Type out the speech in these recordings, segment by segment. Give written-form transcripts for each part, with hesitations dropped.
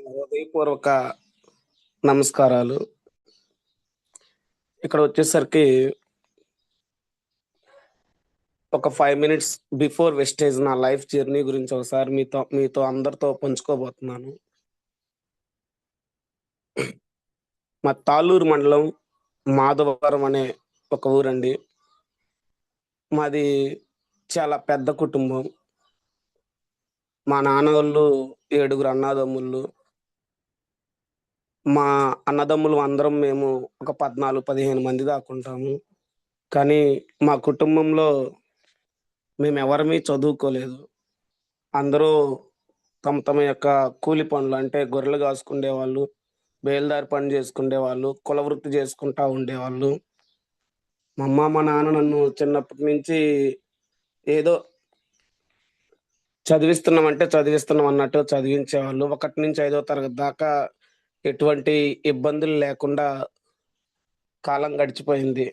హృదయపూర్వక నమస్కారాలు. ఇక్కడ వచ్చేసరికి ఒక 5 మినిట్స్ బిఫోర్ వెస్టేజ్ నా లైఫ్ జర్నీ గురించి ఒకసారి మీతో అందరితో పంచుకోబోతున్నాను. మా తాళ్ళూరు మండలం మాధవరం అనే ఒక ఊరండి. మాది చాలా పెద్ద కుటుంబం. మా నాన్నోళ్ళు 7 అన్నాదమ్ముళ్ళు. మా అన్నదమ్ములు అందరం మేము ఒక 14, 15 మంది దాకుంటాము. కానీ మా కుటుంబంలో మేమెవరమీ చదువుకోలేదు. అందరూ తమ యొక్క కూలి పనులు అంటే గొర్రెలు కాసుకుండేవాళ్ళు, బేల్దారి పని చేసుకుండేవాళ్ళు, కుల వృత్తి చేసుకుంటా ఉండేవాళ్ళు. మా అమ్మ, మా నాన్న నన్ను చిన్నప్పటి నుంచి ఏదో చదివిస్తున్నామంటే చదివిస్తున్నాం అన్నట్టు చదివించేవాళ్ళు. 1-5 తరగతి దాకా ఎటువంటి ఇబ్బందులు లేకుండా కాలం గడిచిపోయింది.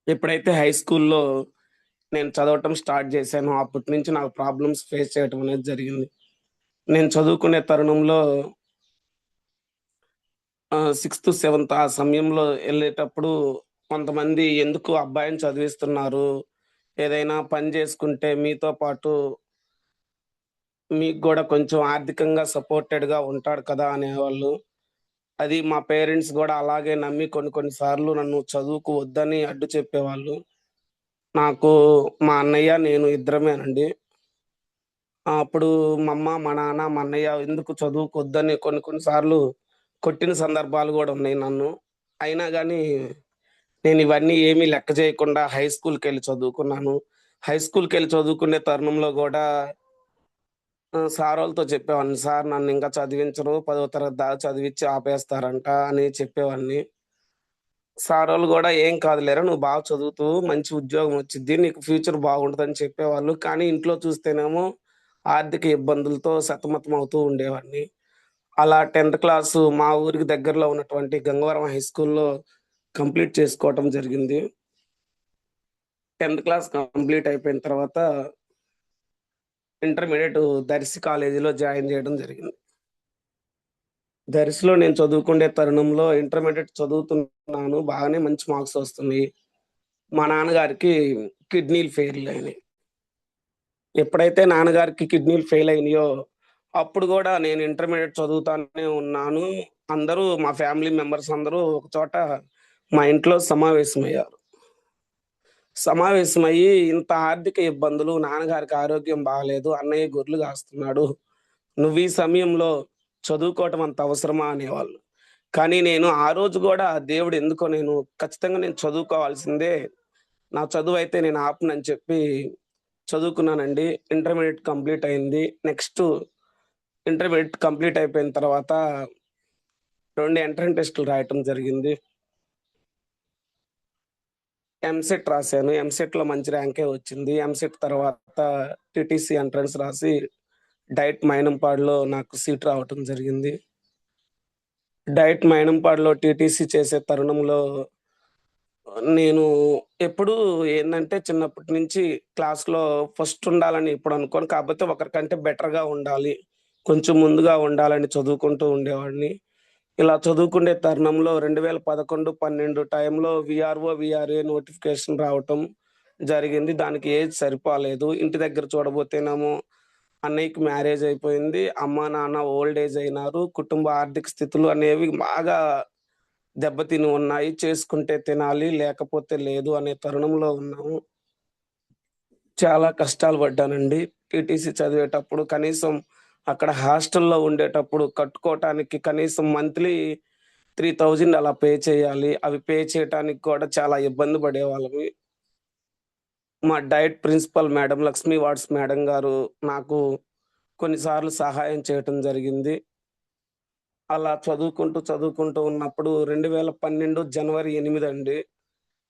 ఎప్పుడైతే హై స్కూల్‌లో నేను చదవటం స్టార్ట్ చేశానో అప్పటి నుంచి నాకు ప్రాబ్లమ్స్ ఫేస్ చేయటం అనేది జరిగింది. నేను చదువుకునే తరుణంలో సిక్స్త్, సెవెంత్ ఆ సమయంలో ఎళ్ళేటప్పుడు కొంతమంది ఎందుకు అబ్బాయిని చదివిస్తున్నారు? ఏదైనా పని చేసుకుంటే మీతో పాటు మీకు గూడా కొంచెం ఆర్థికంగా సపోర్టెడ్‌గా ఉంటాడు కదా! అనేవాళ్ళు. అది మా పేరెంట్స్ గూడా అలాగే నమ్మి కొన్ని కొన్ని సార్లు నన్ను చదువుకు వద్దని అడ్డు చెప్పేవాళ్ళు. నాకు మా అన్నయ్య, నేను ఇద్దరమేనండి. అప్పుడు మా అమ్మ, మా నాన్న, మా అన్నయ్య ఎందుకు చదువుకొద్దని కొన్ని కొన్ని సార్లు కొట్టిన సందర్భాలు గూడా ఉన్నాయి నన్ను. అయినా గాని నేనివన్నీ ఏమీ లెక్క చేయకుండా హై స్కూల్‌కెళ్ళి చదువుకున్నాను. హై స్కూల్‌కెళ్ళి చదువుకునే తరుణంలో గూడా సారోళ్ళతో చెప్పేవాడిని. సార్ నన్నింకా చదివించరు. 10వ తరగతి దాకా చదివిచ్చి ఆపేస్తారంట అని చెప్పేవాడిని. సారోళ్ళు గూడా "ఏం కాదులేరా! నువ్వు బాగా చదువుతావు. మంచి ఉద్యోగం వచ్చిద్ది. నీకు ఫ్యూచర్ బాగుంటదని" చెప్పేవాళ్ళు. కానీ ఇంట్లో చూస్తేనేమో ఆర్థిక ఇబ్బందులతో సతమతమవుతూ ఉండేవాడిని. అలా 10థ్ క్లాసు మా ఊరికి దగ్గరలో ఉన్నటువంటి గంగవరం హై స్కూల్‌లో కంప్లీట్ చేసుకోవటం జరిగింది. 10థ్ క్లాస్ కంప్లీట్ అయిపోయిన తర్వాత ఇంటర్మీడియేట్ దర్శి కాలేజీలో జాయిన్ జేయడం జరిగింది. దర్శిలో నేను చదువుకునే తరుణంలో ఇంటర్మీడియేట్ చదువుతున్నాను. బాగానే మంచి మార్క్స్ వస్తున్నాయి. మా నాన్నగారికి కిడ్నీలు ఫెయిల్ అయినాయి. ఎప్పుడైతే నాన్నగారికి కిడ్నీలు ఫెయిల్ అయినాయో, అప్పుడు గూడా నేను ఇంటర్మీడియేట్ చదువుతానే ఉన్నాను. అందరూ మా ఫ్యామిలీ మెంబర్స్ అందరూ ఒక చోట మా ఇంట్లో సమావేశమయ్యారు. సమావేశమయ్యి ఇంత ఆర్థిక ఇబ్బందులు, నాన్నగారికి ఆరోగ్యం బాలేదు, అన్నయ్య గొర్రెలు కాస్తున్నాడు. నువ్వు ఈ సమయంలో చదువుకోవటం అంత అవసరమా అనేవాళ్ళు. కానీ నేను ఆ రోజు గూడా దేవుడు ఎందుకో నేను ఖచ్చితంగా నేను చదువుకోవాల్సిందే. నా చదువయితే నేను ఆపనని చెప్పి చదువుకున్నానండి. ఇంటర్మీడియేట్ కంప్లీట్ అయింది. నెక్స్ట్ ఇంటర్మీడియేట్ కంప్లీట్ అయిపోయిన తర్వాత 2 ఎంట్రన్స్ టెస్ట్‌లు రాయటం జరిగింది. ఎంసెట్ రాశాను. ఎంసెట్‌లో మంచి ర్యాంకే వచ్చింది. ఎంసెట్ తర్వాత టీటీసీ ఎంట్రన్స్ రాసి డైట్ మైనంపాడులో నాకు సీట్ రావటం జరిగింది. డైట్ మైనంపాడులో టీటీసీ చేసే తరుణంలో నేను ఎప్పుడూ ఏందంటే చిన్నప్పటి నుంచి క్లాస్‌లో ఫస్ట్ ఉండాలని ఎప్పుడు అనుకోను. కాకపోతే ఒకరికంటే బెటర్‌గా ఉండాలి. కొంచెం ముందుగా ఉండాలని చదువుకుంటూ ఉండేవాడిని. ఇలా చదువుకునే తరుణంలో 2011, 12 టైంలో వీఆర్ఓ, వీఆర్ఏ నోటిఫికేషన్ రావటం జరిగింది. దానికి ఏజ్ సరిపోలేదు. ఇంటి దగ్గర చూడబోతేనేమో అన్నయ్యకి మ్యారేజ్ అయిపోయింది. అమ్మ, నాన్న ఓల్డ్ ఏజ్ అయినారు. కుటుంబ ఆర్థిక స్థితులు అనేవి బాగా దెబ్బతిని ఉన్నాయి. చేసుకుంటే తినాలి, లేకపోతే లేదు అనే తరుణంలో ఉన్నాము. చాలా కష్టాలు పడ్డానండి. టీటీసీ చదివేటప్పుడు కనీసం అక్కడ హాస్టల్‌లో ఉండేటప్పుడు కట్టుకోవటానికి కనీసం మంత్లీ 3000 అలా పే చేయాలి. అవి పే చేయటానికి కూడా చాలా ఇబ్బంది పడేవాళ్ళమి. మా డైట్ ప్రిన్సిపల్ మేడం లక్ష్మీ వాట్స్ మేడం గారు నాకు కొన్ని సార్లు సహాయం చేయటం జరిగింది. అలా చదువుకుంటూ ఉన్నప్పుడు 2012 జనవరి 8 అండి.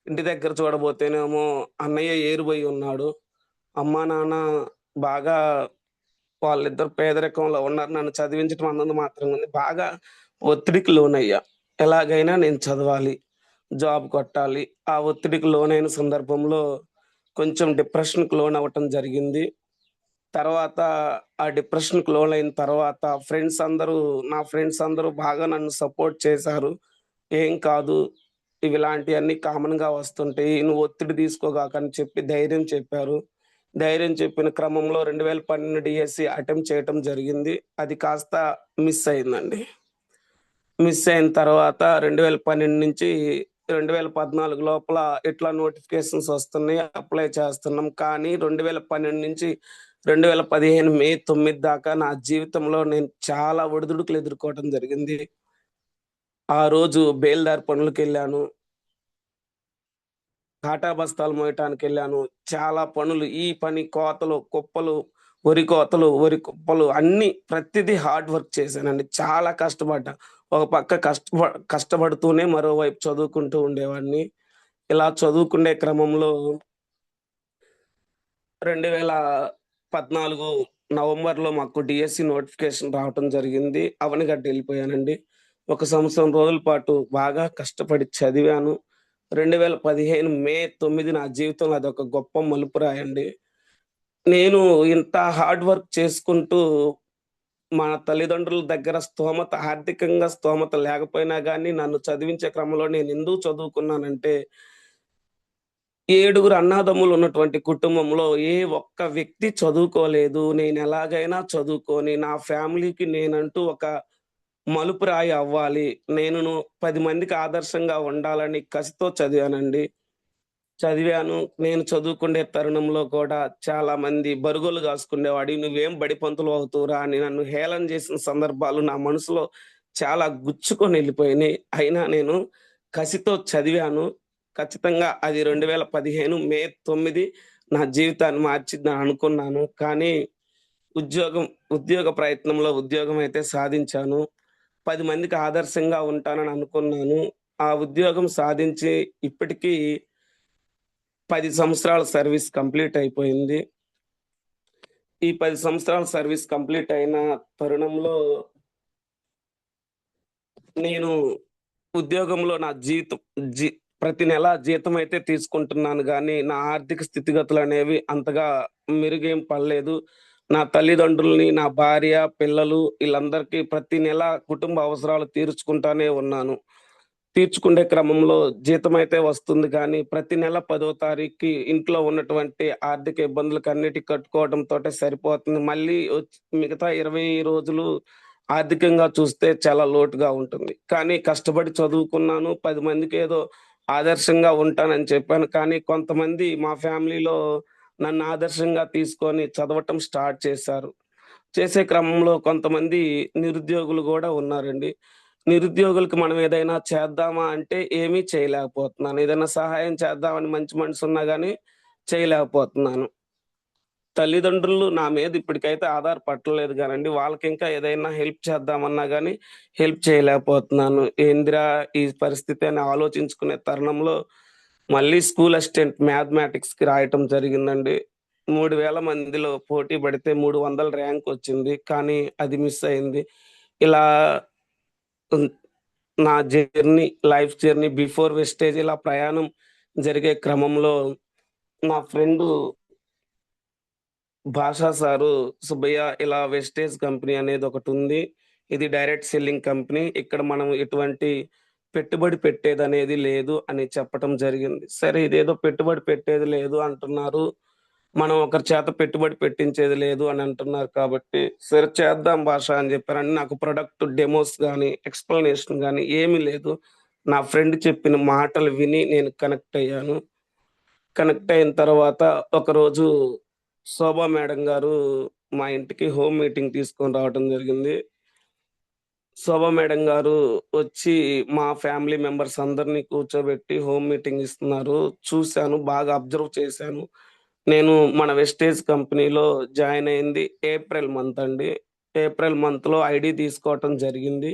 ఇంటి దగ్గర చూడబోతేనేమో అన్నయ్య ఏరుబోయి ఉన్నాడు. అమ్మా, నాన్న బాగా వాళ్ళిద్దరూ పేదరికంలో ఉన్నారు. నన్ను చదివించడం అన్నది మాత్రం ఉంది. బాగా ఒత్తిడికి లోనయ్యా. ఎలాగైనా నేను చదవాలి. జాబ్ కొట్టాలి. ఆ ఒత్తిడికి లోనైన సందర్భంలో కొంచెం డిప్రెషన్‌కి లోనవ్వటం జరిగింది. తర్వాత ఆ డిప్రెషన్‌కి లోనయిన తర్వాత నా ఫ్రెండ్స్ అందరూ బాగా నన్ను సపోర్ట్ చేశారు. "ఏం కాదు. ఇవిలాంటియన్నీ కామన్‌గా వస్తుంటాయి. నువ్వు ఒత్తిడి తీసుకోగాకు" అని చెప్పి ధైర్యం చెప్పారు. ధైర్యం చెప్పిన క్రమంలో 2012 డీఎస్సీ అటెంప్ట్ చేయటం జరిగింది. అది కాస్త మిస్ అయిందండి. మిస్ అయిన తర్వాత 2012 నుంచి 2014 లోపల ఇట్లా నోటిఫికేషన్స్ వస్తున్నాయి. అప్లై చేస్తున్నాం. కానీ 2012 నుంచి 2015 మే 9 దాకా నా జీవితంలో నేను చాలా ఒడిదుడుకులు ఎదుర్కోవటం జరిగింది. ఆ రోజు బేల్దారి పనులకెళ్ళాను. కాటా బస్తాలు మోయటానికెళ్ళాను. చాలా పనులు ఈ పని, కోతలు, కుప్పలు, వరి కోతలు, వరి కుప్పలు అన్నీ ప్రతిదీ హార్డ్ వర్క్ చేశానండి. చాలా కష్టపడ్డా. ఒక పక్క కష్టపడుతూనే మరోవైపు చదువుకుంటూ ఉండేవాడిని. ఇలా చదువుకునే క్రమంలో 2014 నవంబర్‌లో మాకు డీఎస్సీ నోటిఫికేషన్ రావటం జరిగింది. అవనిగడ్డ ఎళ్ళిపోయానండి. ఒక సంవత్సరం రోజుల పాటు బాగా కష్టపడి చదివాను. 2015 మే 9 నా జీవితంలో అదొక గొప్ప మలుపురాయండి. నేను ఇంత హార్డ్ వర్క్ చేసుకుంటూ మా తల్లిదండ్రుల దగ్గర ఆర్థికంగా స్తోమత లేకపోయినా గానీ, నన్ను చదివించే క్రమంలో నేనెందుకు చదువుకున్నానంటే, ఏడుగురు అన్నాదమ్ములున్నటువంటి కుటుంబంలో ఏ ఒక్క వ్యక్తి చదువుకోలేదు. నేనెలాగైనా చదువుకొని, నా ఫ్యామిలీకి నేనంటూ ఒక మలుపురాయి అవ్వాలి. 10 మందికి ఆదర్శంగా ఉండాలని కసితో చదివానండి. చదివాను. నేను చదువుకునే తరుణంలో కూడా చాలామంది బరుగోలు కాసుకునేవాడివి. "నువ్వేం బడి పంతులు అవుతావురా" అని నన్ను హేళన చేసిన సందర్భాలు నా మనసులో చాలా గుచ్చుకొనెళ్ళిపోయినియి. అయినా నేను కసితో చదివాను. ఖచ్చితంగా అది 2015 మే 9 నా జీవితాన్ని మార్చిద్దని అనుకున్నాను. కానీ ఉద్యోగం ఉద్యోగ ప్రయత్నంలో ఉద్యోగమైతే సాధించాను. 10 మందికి ఆదర్శంగా ఉంటానని అనుకున్నాను. ఆ ఉద్యోగం సాధించి ఇప్పటికీ 10 సంవత్సరాల సర్వీస్ కంప్లీట్ అయిపోయింది. ఈ 10 సంవత్సరాల సర్వీస్ కంప్లీట్ అయిన తరుణంలో నేను ఉద్యోగంలో నా జీతం జీ ప్రతి నెల జీతమైతే తీసుకుంటున్నాను గానీ, నా ఆర్థిక స్థితిగతులనేవి అంతగా మెరుగేం పడలేదు. నా తల్లిదండ్రులని, నా భార్య, పిల్లలు ఈళ్ళందరికీ ప్రతి నెల కుటుంబ అవసరాలు తీర్చుకుంటానే ఉన్నాను. తీర్చుకునే క్రమంలో జీతమైతే వస్తుంది కానీ, ప్రతి నెల 10వ తారీఖుకి ఇంట్లో ఉన్నటువంటి ఆర్థిక ఇబ్బందులకన్నిటికి కట్టుకోవడంతోటే సరిపోతుంది. మళ్ళీ మిగతా 20 రోజులు ఆర్థికంగా చూస్తే చాలా లోటుగా ఉంటుంది. కానీ కష్టపడి చదువుకున్నాను. 10 మందికేదో ఆదర్శంగా ఉంటానని చెప్పాను. కానీ కొంతమంది మా ఫ్యామిలీలో నన్ను ఆదర్శంగా తీసుకొని చదవటం స్టార్ట్ చేశారు. చేసే క్రమంలో కొంతమంది నిరుద్యోగులు గూడా ఉన్నారండి. నిరుద్యోగులకు మనం ఏదైనా చేద్దామా అంటే ఏమీ చేయలేకపోతున్నాను. ఏదైనా సహాయం చేద్దామని మంచి మనసున్నా గానీ చేయలేకపోతున్నాను. తల్లిదండ్రులు నా మీద ఇప్పటికైతే ఆధారపడట్లేదు గానండి. వాళ్ళకింకా ఏదైనా హెల్ప్ చేద్దామన్నా గానీ హెల్ప్ చేయలేకపోతున్నాను. ఏందిరా ఈ పరిస్థితి అని ఆలోచించుకునే తరుణంలో మళ్ళీ స్కూల్ అసిస్టెంట్ మ్యాథమెటిక్స్‌కి రాయటం జరిగిందండి. 3000 మందిలో పోటీ పడితే 300 ర్యాంకొచ్చింది. కానీ అది మిస్ అయింది. ఇలా హ్మ్. నా లైఫ్ జర్నీ బిఫోర్ వెస్టేజ్ ఇలా ప్రయాణం జరిగే క్రమంలో నా ఫ్రెండు భాషా సారు, "సుబ్బయ్య ఇలా వెస్టేజ్ కంపెనీ అనేదొకటుంది. ఇది డైరెక్ట్ సెల్లింగ్ కంపెనీ. ఇక్కడ మనం ఎటువంటి పెట్టుబడి పెట్టేదనేది లేదు" అని చెప్పటం జరిగింది. సరే ఇదేదో పెట్టుబడి పెట్టేది లేదు అంటున్నారు. మనం ఒకరి చేత పెట్టుబడి పెట్టించేది లేదు అని అంటున్నారు కాబట్టి, సరే చేద్దాం భాష అని చెప్పానండి. నాకు ప్రొడక్ట్ డెమోస్ గాని, ఎక్స్‌ప్లనేషన్ గాని ఏమీ లేదు. నా ఫ్రెండ్ చెప్పిన మాటలు విని నేను కనెక్ట్ అయ్యాను. కనెక్ట్ అయిన తర్వాత ఒకరోజు శోభా మేడం గారు మా ఇంటికి హోమ్ మీటింగ్ తీసుకొని రావటం జరిగింది. శోభా మేడం గారు వచ్చి మా ఫ్యామిలీ మెంబర్స్ అందరిని కూర్చోబెట్టి హోమ్ మీటింగ్ ఇస్తున్నారు. చూసాను. బాగా అబ్జర్వ్ చేశాను. నేను మన వెస్టేజ్ కంపెనీలో జాయిన్ అయింది ఏప్రిల్ మంత్ అండి. ఏప్రిల్ మంత్‌లో ఐడీ తీసుకోవటం జరిగింది.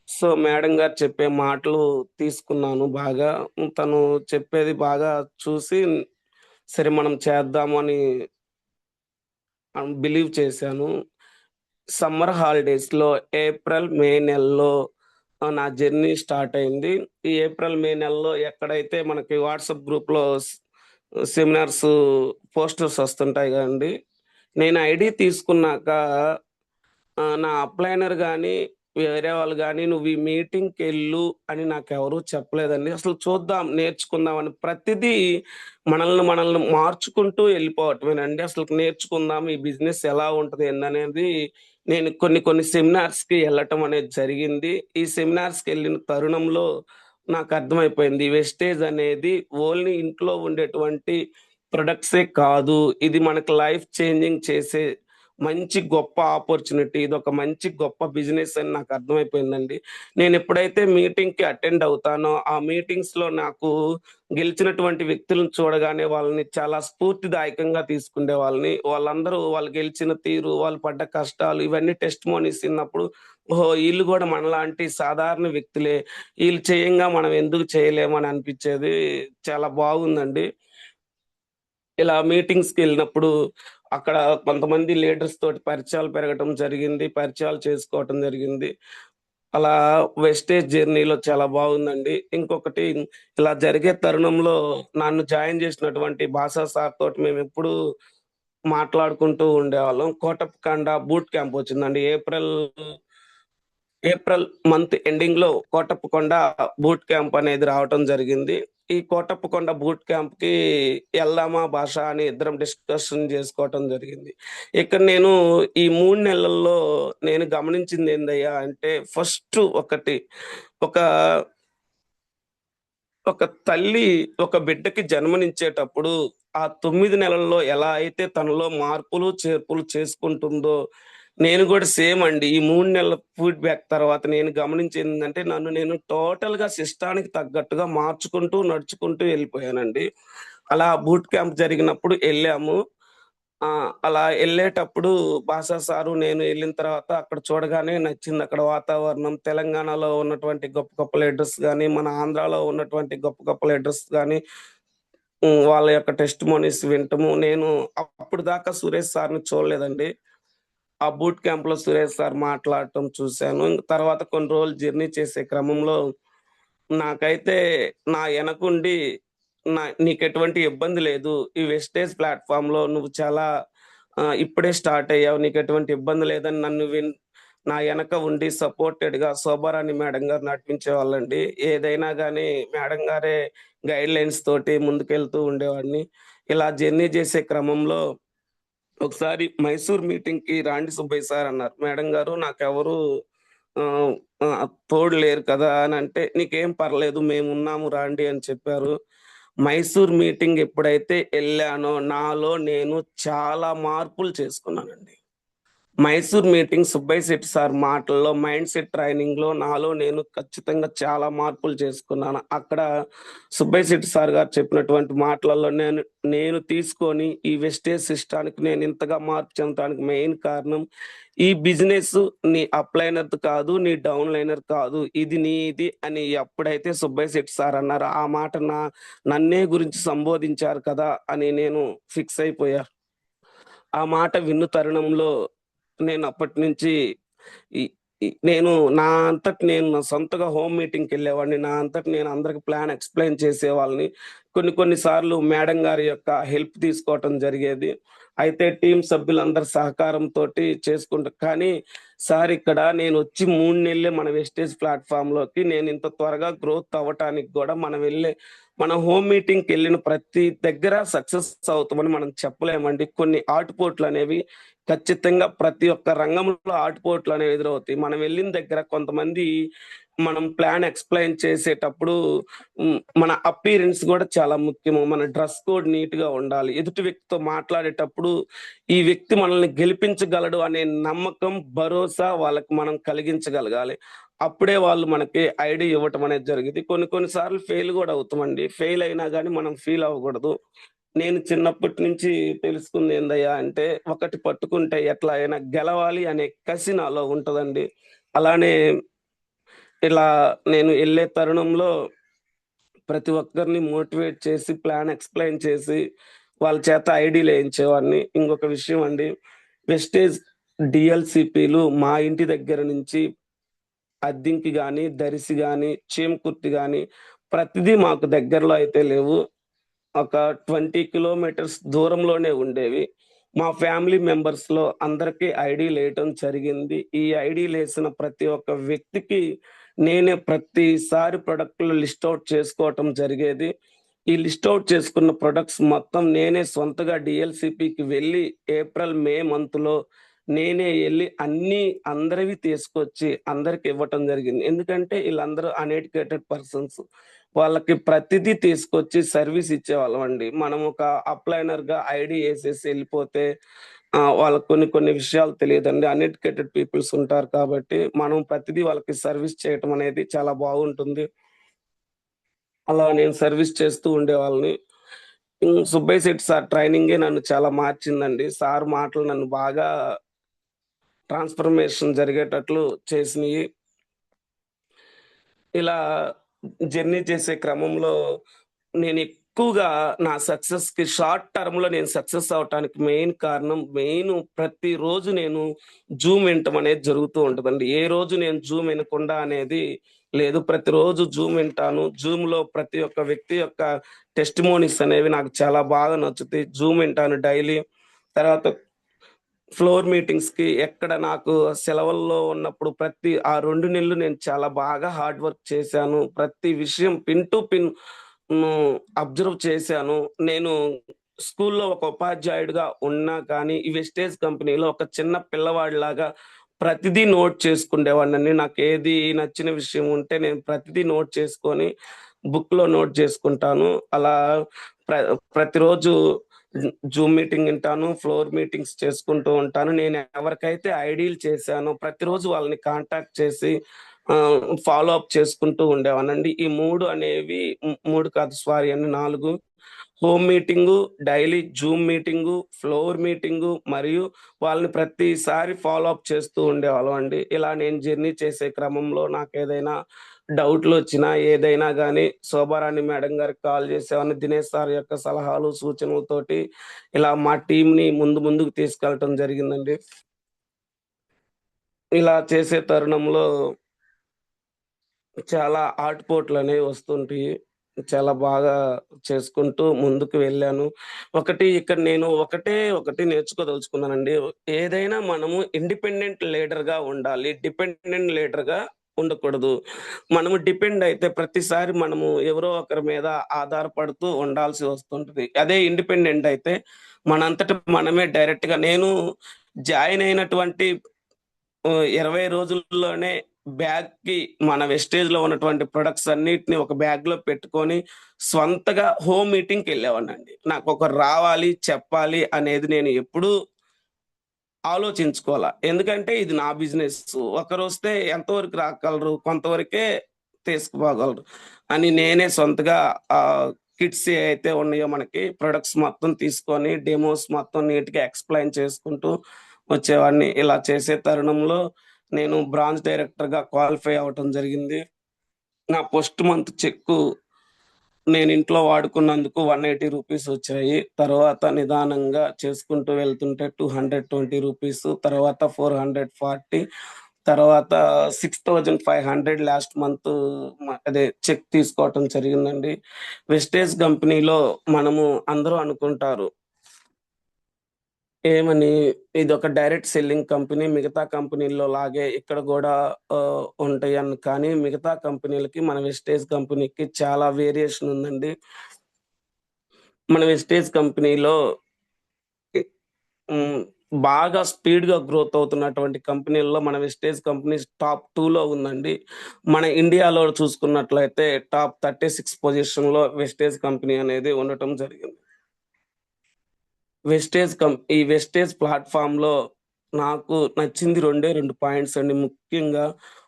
సో, మేడం గారు చెప్పే మాటలు తీసుకున్నాను బాగా. తను చెప్పేది బాగా చూసి, సరే మనం చేద్దాము అని బిలీవ్ చేశాను. సమ్మర్ హాలిడేస్‌లో ఏప్రిల్, మే నెలలో నా జర్నీ స్టార్ట్ అయింది. ఈ ఏప్రిల్, మే నెలలో ఎక్కడైతే మనకి వాట్సాప్ గ్రూప్‌లో సెమినార్స్ పోస్టర్స్ వస్తుంటాయి గదండీ! నేను ఐడీ తీసుకున్నాక నా అప్లైనర్ గాని, వేరే వాళ్ళు గాని, "నువ్వు ఈ మీటింగ్‌కెళ్ళు" అని నాకెవరు చెప్పలేదండి. అసలు చూద్దాం, నేర్చుకుందాం అని ప్రతిదీ మనల్ని మార్చుకుంటూ ఎళ్ళిపోవటమేనండి. అసలు నేర్చుకుందాం, ఈ బిజినెస్ ఎలా ఉంటది ఏందనేది నేను కొన్ని కొన్ని సెమినార్స్‌కి ఎళ్ళటం అనేది జరిగింది. ఈ సెమినార్స్‌కెళ్ళిన తరుణంలో నాకర్థమైపోయింది. వెస్టేజ్ అనేది ఓన్లీ ఇంట్లో ఉండేటువంటి ప్రొడక్ట్సే కాదు. ఇది మనకి లైఫ్ చేంజింగ్ చేసే మంచి గొప్ప ఆపర్చునిటీ. ఇదొక మంచి గొప్ప బిజినెస్ అని నాకర్థమైపోయిందండి. నేనెప్పుడైతే మీటింగ్‌కి అటెండ్ అవుతానో, ఆ మీటింగ్స్‌లో నాకు గెలిచినటువంటి వ్యక్తులను చూడగానే వాళ్ళని చాలా స్ఫూర్తిదాయకంగా తీసుకునే వాళ్ళని. వాళ్ళందరూ వాళ్ళు గెలిచిన తీరు, వాళ్ళు పడ్డ కష్టాలు ఇవన్నీ టెస్టిమోనీస్ ఇన్నప్పుడు, ఓహో! ఈళ్ళు గూడా మనలాంటి సాధారణ వ్యక్తులే. ఈళ్ళు చేయంగా మనం ఎందుకు చేయలేమని అనిపిచ్చేది. చాలా బాగుందండి. ఇలా మీటింగ్స్‌కెళ్ళినప్పుడు అక్కడ కొంతమంది లీడర్స్ తోటి పరిచయాలు పెరగటం జరిగింది. పరిచయాలు చేసుకోవటం జరిగింది. అలా వెస్టేజ్ జర్నీలో చాలా బాగుందండి. ఇంకొకటి ఇలా జరిగే తరుణంలో నన్ను జాయిన్ జేసినటువంటి భాషా సార్ తోటి మేమెప్పుడూ మాట్లాడుకుంటూ ఉండేవాళ్ళం. కోటప్పకొండ బూట్ క్యాంప్ వచ్చిందండి. ఏప్రిల్ మంత్ ఎండింగ్‌లో కోటప్పకొండ బూట్ క్యాంప్ అనేది రావటం జరిగింది. ఈ కోటప్పకొండ బూట్ క్యాంప్‌కి ఎళ్దామా భాష అని ఇద్దరం డిస్కషన్ జేసుకోవటం జరిగింది. ఇక్కడ నేను ఈ 3 నెలల్లో నేను గమనించిందేందయ్యా అంటే ఫస్ట్ ఒకటి ఒక ఒక తల్లి ఒక బిడ్డకి జన్మనిచ్చేటప్పుడు, ఆ 9 నెలల్లో ఎలా అయితే తనలో మార్పులు, చేర్పులు చేసుకుంటుందో, నేను గూడా సేమ్ అండి. ఈ 3 నెలల ఫీడ్‌బ్యాక్ తర్వాత నేను గమనించిందేంటంటే, నన్ను నేను టోటల్‌గా సిస్టానికి తగ్గట్టుగా మార్చుకుంటూ, నడుచుకుంటూ ఎళ్ళిపోయానండి. అలా బూట్ క్యాంప్ జరిగినప్పుడు ఎళ్ళాము. అలా ఎళ్ళేటప్పుడు భాషా సారు, నేను ఎళ్ళిన తర్వాత అక్కడ చూడగానే నచ్చిందక్కడ వాతావరణం. తెలంగాణలో ఉన్నటువంటి గొప్ప గొప్ప లీడర్స్ గాని, మన ఆంధ్రాలో ఉన్నటువంటి గొప్ప గొప్ప లీడర్స్ గాని, వాళ్ళ యొక్క టెస్టిమోనీస్ వినటము. నేను అప్పటిదాకా సురేష్ సార్‌ని చూడలేదండి. ఆ బూట్ క్యాంప్‌లో సురేష్ సార్ మాట్లాడటం చూసాను. ఇంక తర్వాత కొన్ని రోజులు జర్నీ చేసే క్రమంలో నాకైతే నా ఎనకుండి "నీకెటువంటి ఇబ్బంది లేదు. ఈ వెస్టేజ్ ప్లాట్‌ఫార్మ్‌లో నువ్వు చాలా ఇప్పుడే స్టార్ట్ అయ్యావు. నీకెటువంటి ఇబ్బంది లేదని" నా ఎనక ఉండి సపోర్టెడ్‌గా శోభారాణి మేడం గారు నడిపించేవాళ్ళండి. ఏదైనా గాని మేడం గారే గైడ్‌లైన్స్ తోటి ముందుకెళ్తూ ఉండేవాడిని. ఇలా జర్నీ చేసే క్రమంలో ఒకసారి మైసూర్ మీటింగ్‌కి రాండి సుబ్బయ్య సార్ అన్నారు. మేడం గారు నాకెవరు ఆహ్, తోడు లేరు కదా! అనంటే, "నీకేం పర్లేదు మేమున్నాము రాండి" అని చెప్పారు. మైసూర్ మీటింగ్ ఎప్పుడైతే ఎళ్ళానో నాలో నేను చాలా మార్పులు చేసుకున్నానండి. మైసూర్ మీటింగ్ సుబ్బయ్య శెట్టి సార్ మాటల్లో, మైండ్ సెట్ ట్రైనింగ్‌లో నాలో నేను ఖచ్చితంగా చాలా మార్పులు చేసుకున్నాను. అక్కడ సుబ్బయ్య శెట్టి సార్ గారు చెప్పినటువంటి మాటలలో నేను తీసుకొని ఈ వెస్టేజ్ సిస్టానికి నేను ఇంతగా మార్పు చెందటానికి మెయిన్ కారణం, ఈ బిజినెస్ నీ అప్‌లైనర్‌ది కాదు, నీ డౌన్‌లైనర్ కాదు. ఇది నీది అని ఎప్పుడైతే సుబ్బయ్య శెట్టి సార్ అన్నారో, ఆ మాట నన్నే గురించి సంబోధించారు కదా! అని నేను ఫిక్స్ అయిపోయా. ఆ మాట విన్న తరుణంలో నేనప్పటినుంచి ఈ నేను నా అంతట నేను నా సొంతగా హోమ్ మీటింగ్‌కెళ్ళేవాడిని. నా అంతట నేను అందరికి ప్లాన్ ఎక్స్‌ప్లెయిన్ చేసేవాళ్ళని. కొన్ని కొన్ని సార్లు మేడం గారి యొక్క హెల్ప్ తీసుకోవటం జరిగేది. అయితే టీమ్ సభ్యులందరి సహకారంతోటి కానీ సార్ ఇక్కడ నేనొచ్చి 3 నెలలే మన వెస్టేజ్ ప్లాట్‌ఫార్మ్‌లోకి నేనింత త్వరగా గ్రోత్ అవ్వటానికి గూడా మన హోమ్ మీటింగ్‌కెళ్ళిన ప్రతి దగ్గర సక్సెస్ అవుతామని మనం చెప్పలేమండి. కొన్ని ఆటుపోట్లనేవి ఖచ్చితంగా ప్రతి ఒక్క రంగంలో ఆటుపోట్లనేవి ఎదురవుతాయి. మనం వెళ్ళిన దగ్గర కొంతమంది మనం ప్లాన్ ఎక్స్‌ప్లెయిన్ చేసేటప్పుడు మన అపియరెన్స్ గూడా చాలా ముఖ్యము. మన డ్రెస్ కోడ్ నీట్‌గా ఉండాలి. ఎదుటి వ్యక్తితో మాట్లాడేటప్పుడు ఈ వ్యక్తి మనల్ని గెలిపించగలడు అనే నమ్మకం, భరోసా వాళ్ళకి మనం కలిగించగలగాలి. అప్పుడే వాళ్ళు మనకి ఐడీ ఇవ్వటం అనేది జరిగిద్ది. కొన్ని కొన్ని సార్లు ఫెయిల్ గూడా అవుతామండి. ఫెయిల్ అయినా గాని మనం ఫీల్ అవ్వకూడదు. నేను చిన్నప్పటి నుంచి తెలుసుకుంది ఏందయ్యా అంటే, ఒకటి పట్టుకుంటే ఎట్లా అయినా గెలవాలి అనే కసి నాలో ఉంటదండి. అలానే ఇలా నేను ఎళ్ళే తరుణంలో ప్రతి ఒక్కరిని మోటివేట్ చేసి, ప్లాన్ ఎక్స్‌ప్లెయిన్ చేసి, వాళ్ళ చేత ఐడీలేయించేవాడిని. ఇంకొక విషయం అండి, వెస్టేజ్ డీఎల్‌సీపీలు మా ఇంటి దగ్గర నుంచి అద్దింకి గాని, దరిసి గాని, చీమకుర్తి గాని ప్రతిదీ మాకు దగ్గరలో అయితే లేవు. ఒక 20 కిలోమీటర్స్ దూరంలోనే ఉండేవి. మా ఫ్యామిలీ మెంబర్స్‌లో అందరికి ఐడీలేయటం జరిగింది. ఈ ఐడీలేసిన ప్రతి ఒక్క వ్యక్తికి నేనే ప్రతిసారి ప్రొడక్ట్‌లు లిస్ట్ ఔట్ చేసుకోవటం జరిగేది. ఈ లిస్ట్ ఔట్ చేసుకున్న ప్రొడక్ట్స్ మొత్తం నేనే సొంతగా డీఎల్‌సీపీకి వెళ్ళి ఏప్రిల్, మే మంత్‌లో నేనే ఎళ్లి అన్నీ అందరివి తీసుకొచ్చి అందరికి ఇవ్వటం జరిగింది. ఎందుకంటే ఈళ్ళందరూ అన్ఎడ్యుకేటెడ్ పర్సన్స్. వాళ్ళకి ప్రతిదీ తీసుకొచ్చి సర్వీస్ ఇచ్చేవాళ్ళమండి. మనం ఒక అప్లైనర్‌గా ఐడీ ఏసేసి ఎళ్ళిపోతే వాళ్ళకి కొన్ని కొన్ని విషయాలు తెలీదండి. అన్ఎడ్యుకేటెడ్ పీపుల్స్ ఉంటారు కాబట్టి, మనం ప్రతిదీ వాళ్ళకి సర్వీస్ చేయటం అనేది చాలా బాగుంటుంది. అలా నేను సర్వీస్ చేస్తూ ఉండేవాళ్ళని. సుబ్బయ్య శెట్టి సార్ ట్రైనింగే నన్ను చాలా మార్చిందండి. సార్ మాటలు నన్ను బాగా ట్రాన్స్‌ఫర్మేషన్ జరిగేటట్లు చేసినియి. ఇలా జర్నీ చేసే క్రమంలో నేనెక్కువగా నా సక్సెస్‌కి షార్ట్ టర్మ్‌లో నేను సక్సెస్ అవ్వటానికి మెయిన్ కారణం ప్రతిరోజు నేను జూమ్ వినటం అనేది జరుగుతూ ఉంటదండి. ఏ రోజు నేను జూమ్ వినకుండా అనేది లేదు. ప్రతిరోజు జూమ్ వింటాను. జూమ్‌లో ప్రతి ఒక్క వ్యక్తి యొక్క టెస్టిమోనీస్ అనేవి నాకు చాలా బాగా నచ్చుతాయి. జూమ్ వింటాను డైలీ. తర్వాత ఫ్లోర్ మీటింగ్స్‌కి ఎక్కడ నాకు సెలవుల్లో ఉన్నప్పుడు ఆ 2 నెలలు నేను చాలా బాగా హార్డ్ వర్క్ చేశాను. ప్రతి విషయం పిన్ టు పిన్ అబ్జర్వ్ చేశాను. నేను స్కూల్లో ఒక ఉపాధ్యాయుడిగా ఉన్నా కానీ, ఈ వెస్టేజ్ కంపెనీలో ఒక చిన్న పిల్లవాడిలాగా ప్రతిదీ నోట్ చేసుకుండేవాడినండి. నాకేది నచ్చిన విషయం ఉంటే నేను ప్రతిదీ నోట్ చేసుకొని బుక్‌లో నోట్ చేసుకుంటాను. అలా ప్ర ప్రతిరోజు జూమ్ మీటింగ్ వింటాను. ఫ్లోర్ మీటింగ్స్ చేసుకుంటూ ఉంటాను. నేను ఎవరికైతే ఐడీలు చేశానో ప్రతిరోజు వాళ్ళని కాంటాక్ట్ చేసి ఫాలో అప్ చేసుకుంటూ ఉండేవాడినండి. ఈ 3 అనేవి 3 కాదు సారీ అండి 4 home meeting, daily Zoom meeting, floor meeting మరియు వాళ్ళని ప్రతిసారి ఫాలో అప్ చేస్తూ ఉండేవాళ్ళమండి. ఇలా నేను జర్నీ చేసే క్రమంలో నాకేదైనా డౌట్‌లొచ్చినా, ఏదైనా గానీ శోభారాణి మేడం గారికి కాల్ చేసేవాడిని. దినేష్ సార్ యొక్క సలహాలు, సూచనలతోటి ఇలా మా టీమ్‌ని ముందుకు తీసుకెళ్ళటం జరిగిందండి. ఇలా చేసే తరుణంలో చాలా ఆటుపోట్లనేవి వస్తుంటాయి. చాలా బాగా చేసుకుంటూ ముందుకు వెళ్ళాను. ఇక్కడ నేను ఒకటి నేర్చుకోదలుచుకున్నానండి. ఏదైనా మనము ఇండిపెండెంట్ లీడర్‌గా ఉండాలి. డిపెండెంట్ లీడర్‌గా ఉండకూడదు. మనము డిపెండ్ అయితే ప్రతిసారి మనము ఎవరో ఒకరి మీద ఆధారపడుతూ ఉండాల్సి వస్తుంటది. అదే ఇండిపెండెంట్ అయితే మనంతట మనమే డైరెక్ట్‌గా నేను జాయిన్ అయినటువంటి 20 రోజుల్లోనే బ్యాగ్‌కి మన వెస్టేజ్‌లో ఉన్నటువంటి ప్రొడక్ట్స్ అన్నిటిని ఒక బ్యాగ్‌లో పెట్టుకొని, స్వంతగా హోమ్ మీటింగ్‌కెళ్ళేవాడినండి. నాకొకరు రావాలి, చెప్పాలి అనేది నేను ఎప్పుడూ ఆలోచించుకోల. ఎందుకంటే ఇది నా బిజినెస్సు. ఒకరొస్తే ఎంతవరకు రాగలరు, కొంతవరకే తీసుకుపోగలరు అని నేనే సొంతగా కిట్స్ ఏయైతే ఉన్నాయో మనకి ప్రొడక్ట్స్ మొత్తం తీసుకొని, డెమోస్ మొత్తం నీట్‌గా ఎక్స్‌ప్లెయిన్ చేసుకుంటూ వచ్చేవాడిని. ఇలా చేసే తరుణంలో నేను బ్రాంచ్ డైరెక్టర్‌గా క్వాలిఫై అవ్వటం జరిగింది. నా ఫస్ట్ మంత్ చెక్కు నేను ఇంట్లో వాడుకున్నందుకు రూ. 180 తర్వాత నిదానంగా చేసుకుంటూ వెళ్తుంటే రూ. 220 తర్వాత 440 తర్వాత 6500 లాస్ట్ మంత్ అదే చెక్ తీసుకోవటం జరిగిందండి. వెస్టేజ్ కంపెనీలో మనము అందరూ అనుకుంటారు ఏమని, ఇదొక డైరెక్ట్ సెల్లింగ్ కంపెనీ. మిగతా కంపెనీల్లో లాగే ఇక్కడ గూడా ఉంటాయని. కానీ మిగతా కంపెనీలకి, మన వెస్టేజ్ కంపెనీకి చాలా వేరియేషన్ ఉందండి. మన వెస్టేజ్ కంపెనీలో ఇ హ్మ్. బాగా స్పీడ్‌గా గ్రోత్ అవుతున్నటువంటి కంపెనీల్లో మన వెస్టేజ్ కంపెనీ టాప్ 2లో ఉందండి. మన ఇండియాలో చూసుకున్నట్లయితే టాప్ 36 పొజిషన్‌లో వెస్టేజ్ కంపెనీ అనేది ఉండటం జరిగింది. ఈ వెస్టేజ్ ప్లాట్‌ఫార్మ్‌లో నాకు నచ్చింది 2 పాయింట్స్ అండి ముఖ్యంగా.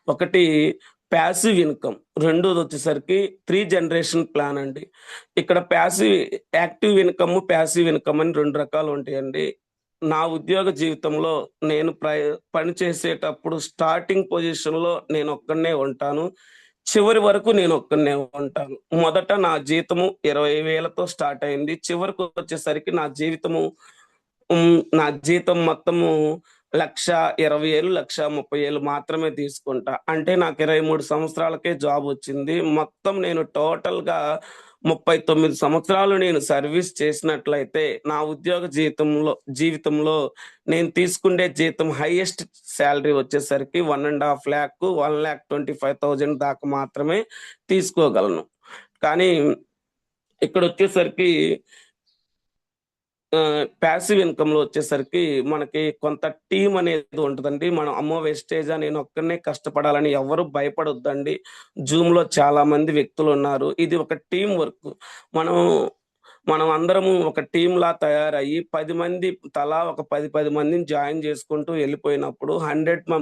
ఒకటి ప్యాసివ్ ఇన్‌కమ్. రెండోదొచ్చేసరికి 3 జనరేషన్ ప్లాన్ అండి. ఇక్కడ యాక్టివ్ ఇన్‌కమ్ అని 2 రకాలుంటాయండి. నా ఉద్యోగ జీవితంలో నేను పని చేసేటప్పుడు స్టార్టింగ్ పొజిషన్‌లో నేనొక్కడినే ఉంటాను. చివరి వరకు నేనొక్కడినే ఉంటాను. మొదట నా జీతము 20,000తో స్టార్ట్ అయింది. చివరకొచ్చేసరికి నా జీతం మొత్తము 1,20,000, 1,30,000 మాత్రమే తీసుకుంటా. అంటే నాకు 23 సంవత్సరాలకే జాబొచ్చింది. మొత్తం నేను టోటల్‌గా 39 సంవత్సరాలు నేను సర్వీస్ చేసినట్లయితే, నా ఉద్యోగ జీవితంలో నేను తీసుకుండే జీతం హైయెస్ట్ సాలరీ వచ్చేసరికి 1,50,000 1,25,000 దాకా మాత్రమే తీసుకోగలను. కానీ ఇక్కడొచ్చేసరికి పాసివ్ ఇన్‌కమ్‌లో వచ్చేసరికి మనకి కొంత టీమ్ అనేది ఉంటదండి. మనం అమ్మో! వెస్టేజా నేనొక్కడినే కష్టపడాలని ఎవ్వరు భయపడొద్దండి. జూమ్‌లో చాలా మంది వ్యక్తులున్నారు. ఇది ఒక టీమ్ వర్క్. మనం మనం అందరము ఒక టీమ్‌లా తయారయ్యి 10 మంది తలా ఒక 10 మందిని జాయిన్ చేసుకుంటూ వెళ్ళిపోయినప్పుడు 100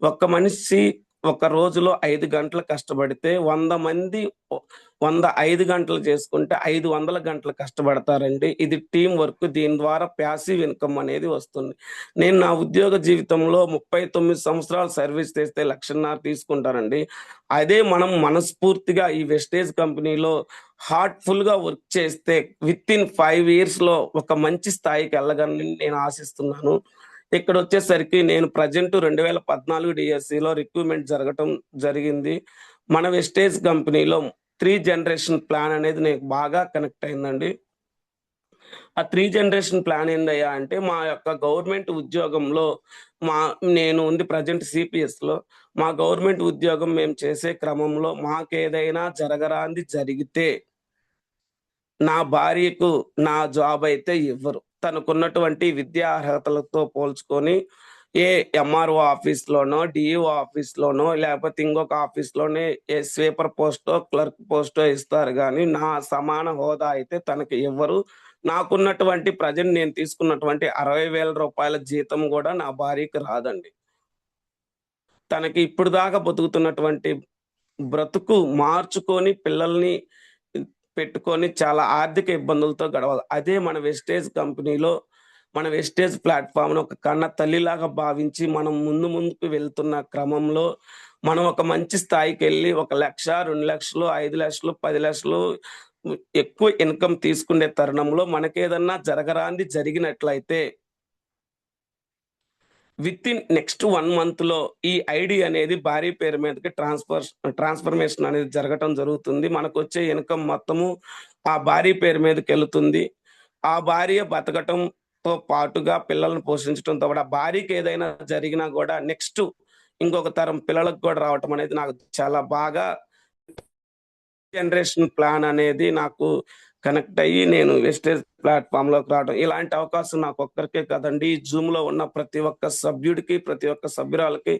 ఒక్క మనిషి ఒక రోజులో 5 గంటలు కష్టపడితే 100 మంది 5 గంటలు చేసుకుంటే 500 గంటలు కష్టపడతారండి. ఇది టీమ్ వర్క్. దీని ద్వారా పాసివ్ ఇన్‌కమ్ అనేది వస్తుంది. నేను నా ఉద్యోగ జీవితంలో 39 సంవత్సరాలు సర్వీస్ చేస్తే 1,50,000 తీసుకుంటానండి. అదే మనం మనస్ఫూర్తిగా ఈ వెస్టేజ్ కంపెనీలో హార్ట్‌ఫుల్‌గా వర్క్ చేస్తే వితిన్ 5 ఇయర్స్‌లో ఒక మంచి స్థాయికెళ్ళగలనని నేను ఆశిస్తున్నాను. ఇక్కడొచ్చేసరికి నేను ప్రెజెంట్ 2014 డీఎస్సీలో రిక్రూట్‌మెంట్ జరగటం జరిగింది. మన వెస్టేజ్ కంపెనీలో 3 జనరేషన్ ప్లాన్ అనేది నాకు బాగా కనెక్ట్ అయిందండి. ఆ 3 జనరేషన్ ప్లాన్ ఏందయ్యా అంటే, మా యొక్క గవర్నమెంట్ ఉద్యోగంలో మా నేను ఉంది ప్రెజెంట్ సిపిఎస్‌లో. మా గవర్నమెంట్ ఉద్యోగం మేము చేసే క్రమంలో మాకేదైనా జరగరానిది జరిగితే, నా భార్యకు నా జాబ్ అయితే ఇవ్వరు. తనకున్నటువంటి విద్యా అర్హతలతో పోల్చుకొని ఎంఆర్ఓ ఆఫీస్‌లోనో, డీఈఓ ఆఫీస్‌లోనో లేపోతే ఇంకొక ఆఫీస్‌లోనే స్వీపర్ పోస్టో, క్లర్క్ పోస్టో ఇస్తారు గానీ, నా సమాన హోదా అయితే తనకి ఇవ్వరు. నాకున్నటువంటి ప్రెజెంట్ నేను తీసుకున్నటువంటి రూ. 60,000 జీతం గూడా నా భార్యకి రాదండి. తనకి ఇప్పటిదాకా బతుకుతున్నటువంటి బ్రతుకు మార్చుకొని పిల్లల్ని పెట్టుకొని చాలా ఆర్థిక ఇబ్బందులతో గడవాలి. అదే మన వెస్టేజ్ కంపెనీలో, మన వెస్టేజ్ ప్లాట్‌ఫార్మ్‌ని ఒక కన్న తల్లిలాగా భావించి మనం ముందుకు వెళ్తున్న క్రమంలో, మనం ఒక మంచి స్థాయికెళ్ళి 1,00,000, 2,00,000, 5,00,000, 10,00,000 ఎక్కువ ఇన్‌కమ్ తీసుకునే తరుణంలో మనకేదన్నా జరగరానిది జరిగినట్లయితే వితిన్ నెక్స్ట్ 1 మంత్‌లో ఈ ఐడీ అనేది భార్య పేరు మీదకి ట్రాన్స్‌ఫర్మేషన్ అనేది జరగటం జరుగుతుంది. మనకొచ్చే ఇన్‌కమ్ మొత్తము ఆ భార్య పేరు మీదకెళ్తుంది. ఆ భార్య బతకటంతో పాటుగా పిల్లల్ని పోషించటంతో పాటు, ఆ భార్యకేదైనా జరిగినా గూడా నెక్స్ట్ ఇంకొక తరం పిల్లలకు కూడా రావటం అనేది నాకు చాలా బాగా జనరేషన్ ప్లాన్ అనేది నాకు కనెక్ట్ అయ్యి నేను వెస్టేజ్ ప్లాట్‌ఫార్మ్‌లోకి రావడం. ఇలాంటి అవకాశం నాకొక్కరికే కాదండి. ఈ జూమ్‌లో ఉన్న ప్రతి ఒక్క సభ్యుడికి, ప్రతి ఒక్క సభ్యురాలికి,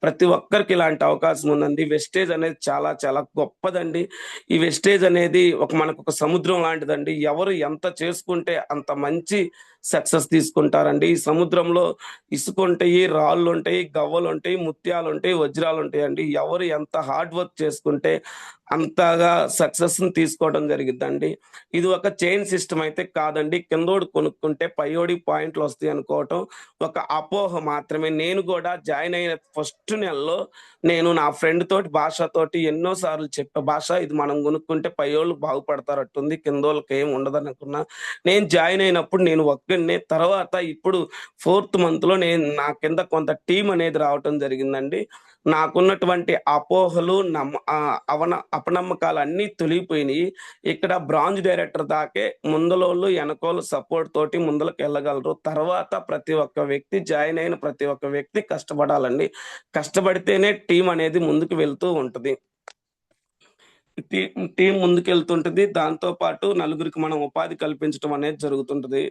ప్రతి ఒక్కరికి ఇలాంటి అవకాశం ఉందండి. వెస్టేజ్ అనేది చాలా చాలా గొప్పదండి. ఈ వెస్టేజ్ అనేది మనకొక సముద్రం లాంటిదండి. ఎవరు ఎంత చేసుకుంటే అంత మంచి సక్సెస్ తీసుకుంటారండి. ఈ సముద్రంలో ఇసుకుంటాయి, రాళ్ళుంటాయి, గవ్వలుంటాయి, ముత్యాలుంటాయి, వజ్రాలుంటాయండి. ఎవరు ఎంత హార్డ్ వర్క్ చేసుకుంటే అంతగా సక్సెస్‌ని తీసుకోవడం జరిగిద్దండి. ఇది ఒక చైన్ సిస్టమ్ అయితే కాదండి. కిందోడు కొనుక్కుంటే పైయోడికి పాయింట్‌లొస్తాయి అనుకోవటం ఒక అపోహ మాత్రమే. నేను గూడా జాయిన్ అయిన ఫస్ట్ నెలలో నేను నా ఫ్రెండ్ తోటి భాషతోటి ఎన్నో సార్లు చెప్పా. "భాష ఇది మనం కొనుక్కుంటే పైయోళ్ళు బాగుపడతారట్టుంది. కిందోళ్ళకేం ఉండదనుకున్నా." నేను జాయిన్ అయినప్పుడు నేను ఒక్కడినే. తర్వాత ఇప్పుడు ఫోర్త్ మంత్‌లో నా కింద కొంత టీమ్ అనేది రావటం జరిగిందండి. నాకున్నటువంటి అపోహలు, అపనమ్మకాలన్నీ తొలగిపోయినియి. ఇక్కడ బ్రాంచ్ డైరెక్టర్ దాకే ముందలోళ్ళు, ఎనకోళ్ళు సపోర్ట్ తోటి ముందలకెళ్ళగలరు. తర్వాత ప్రతి ఒక్క వ్యక్తి జాయిన్ అయిన ప్రతి ఒక్క వ్యక్తి కష్టపడాలండి. కష్టపడితేనే టీమ్ అనేది ముందుకు వెళ్తూ ఉంటది. టీ టీమ్ ముందుకెళ్తుంటది. దాంతో పాటు నలుగురికి మనం ఉపాధి కల్పించటం అనేది జరుగుతుంటది.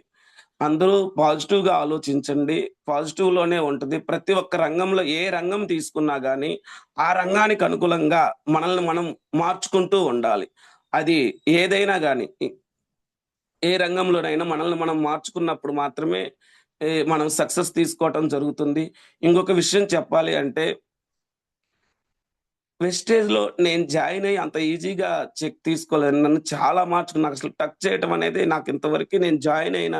అందరూ పాజిటివ్‌గా ఆలోచించండి. పాజిటివ్‌లోనే ఉంటది. ప్రతి ఒక్క రంగంలో ఏ రంగం తీసుకున్నా గాని, ఆ రంగానికి అనుకూలంగా మనల్ని మనం మార్చుకుంటూ ఉండాలి. అది ఏదైనా గాని, ఏ రంగంలోనైనా మనల్ని మనం మార్చుకున్నప్పుడు మాత్రమే మనం సక్సెస్ తీసుకోవటం జరుగుతుంది. ఇంకొక విషయం చెప్పాలి అంటే వెస్టేజ్‌లో నేను జాయిన్ అయ్యి అంత ఈజీగా చెక్ తీసుకోలేదు. నన్ను చాలా మార్చుకుని నాకసలు టచ్ చేయటం అనేది నాకు ఇంతవరకి నేను జాయిన్ అయిన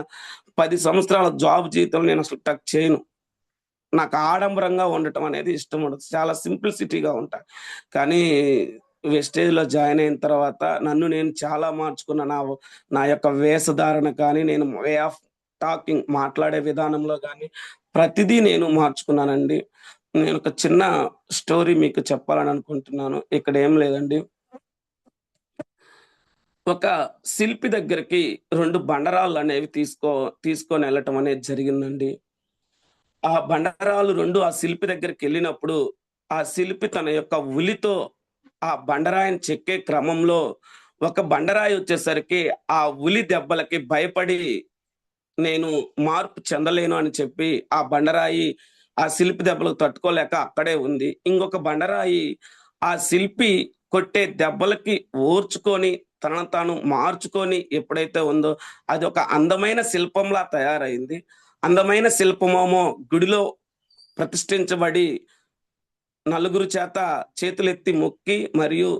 10 సంవత్సరాల జాబ్ జీవితంలో నేనసలు టచ్ చేయను. నాకు ఆడంబరంగా ఉండటం అనేది ఇష్టం ఉండదు. చాలా సింప్లిసిటీగా ఉంటా. కానీ వెస్టేజ్‌లో జాయిన్ అయిన తర్వాత నన్ను నేను చాలా మార్చుకున్న. నా యొక్క వేషధారణ కానీ, నేను వే ఆఫ్ టాకింగ్ మాట్లాడే విధానంలో గాని, ప్రతిదీ నేను మార్చుకున్నానండి. నేనొక చిన్న స్టోరీ మీకు చెప్పాలని అనుకుంటున్నాను. ఇక్కడేం లేదండి. ఒక శిల్పి దగ్గరికి 2 బండరాళ్ళనేవి తీసుకొనెళ్ళటం అనేది జరిగిందండి. ఆ బండరాళ్ళు 2 ఆ శిల్పి దగ్గరికెళ్ళినప్పుడు, ఆ శిల్పి తన యొక్క ఉలితో ఆ బండరాయిని చెక్కే క్రమంలో, ఒక బండరాయి వచ్చేసరికి ఆ ఉలి దెబ్బలకి భయపడి నేను మార్పు చెందలేను అని చెప్పి, ఆ బండరాయి ఆ శిల్పి దెబ్బలకు తట్టుకోలేక అక్కడే ఉంది. ఇంకొక బండరాయి ఆ శిల్పి కొట్టే దెబ్బలకి ఓర్చుకొని, తనను తాను మార్చుకొని ఎప్పుడైతే ఉందో, అదొక అందమైన శిల్పంలా తయారైంది. అందమైన శిల్పమేమో గుడిలో ప్రతిష్ఠించబడి, నలుగురు చేత చేతులెత్తి మొక్కి మరియు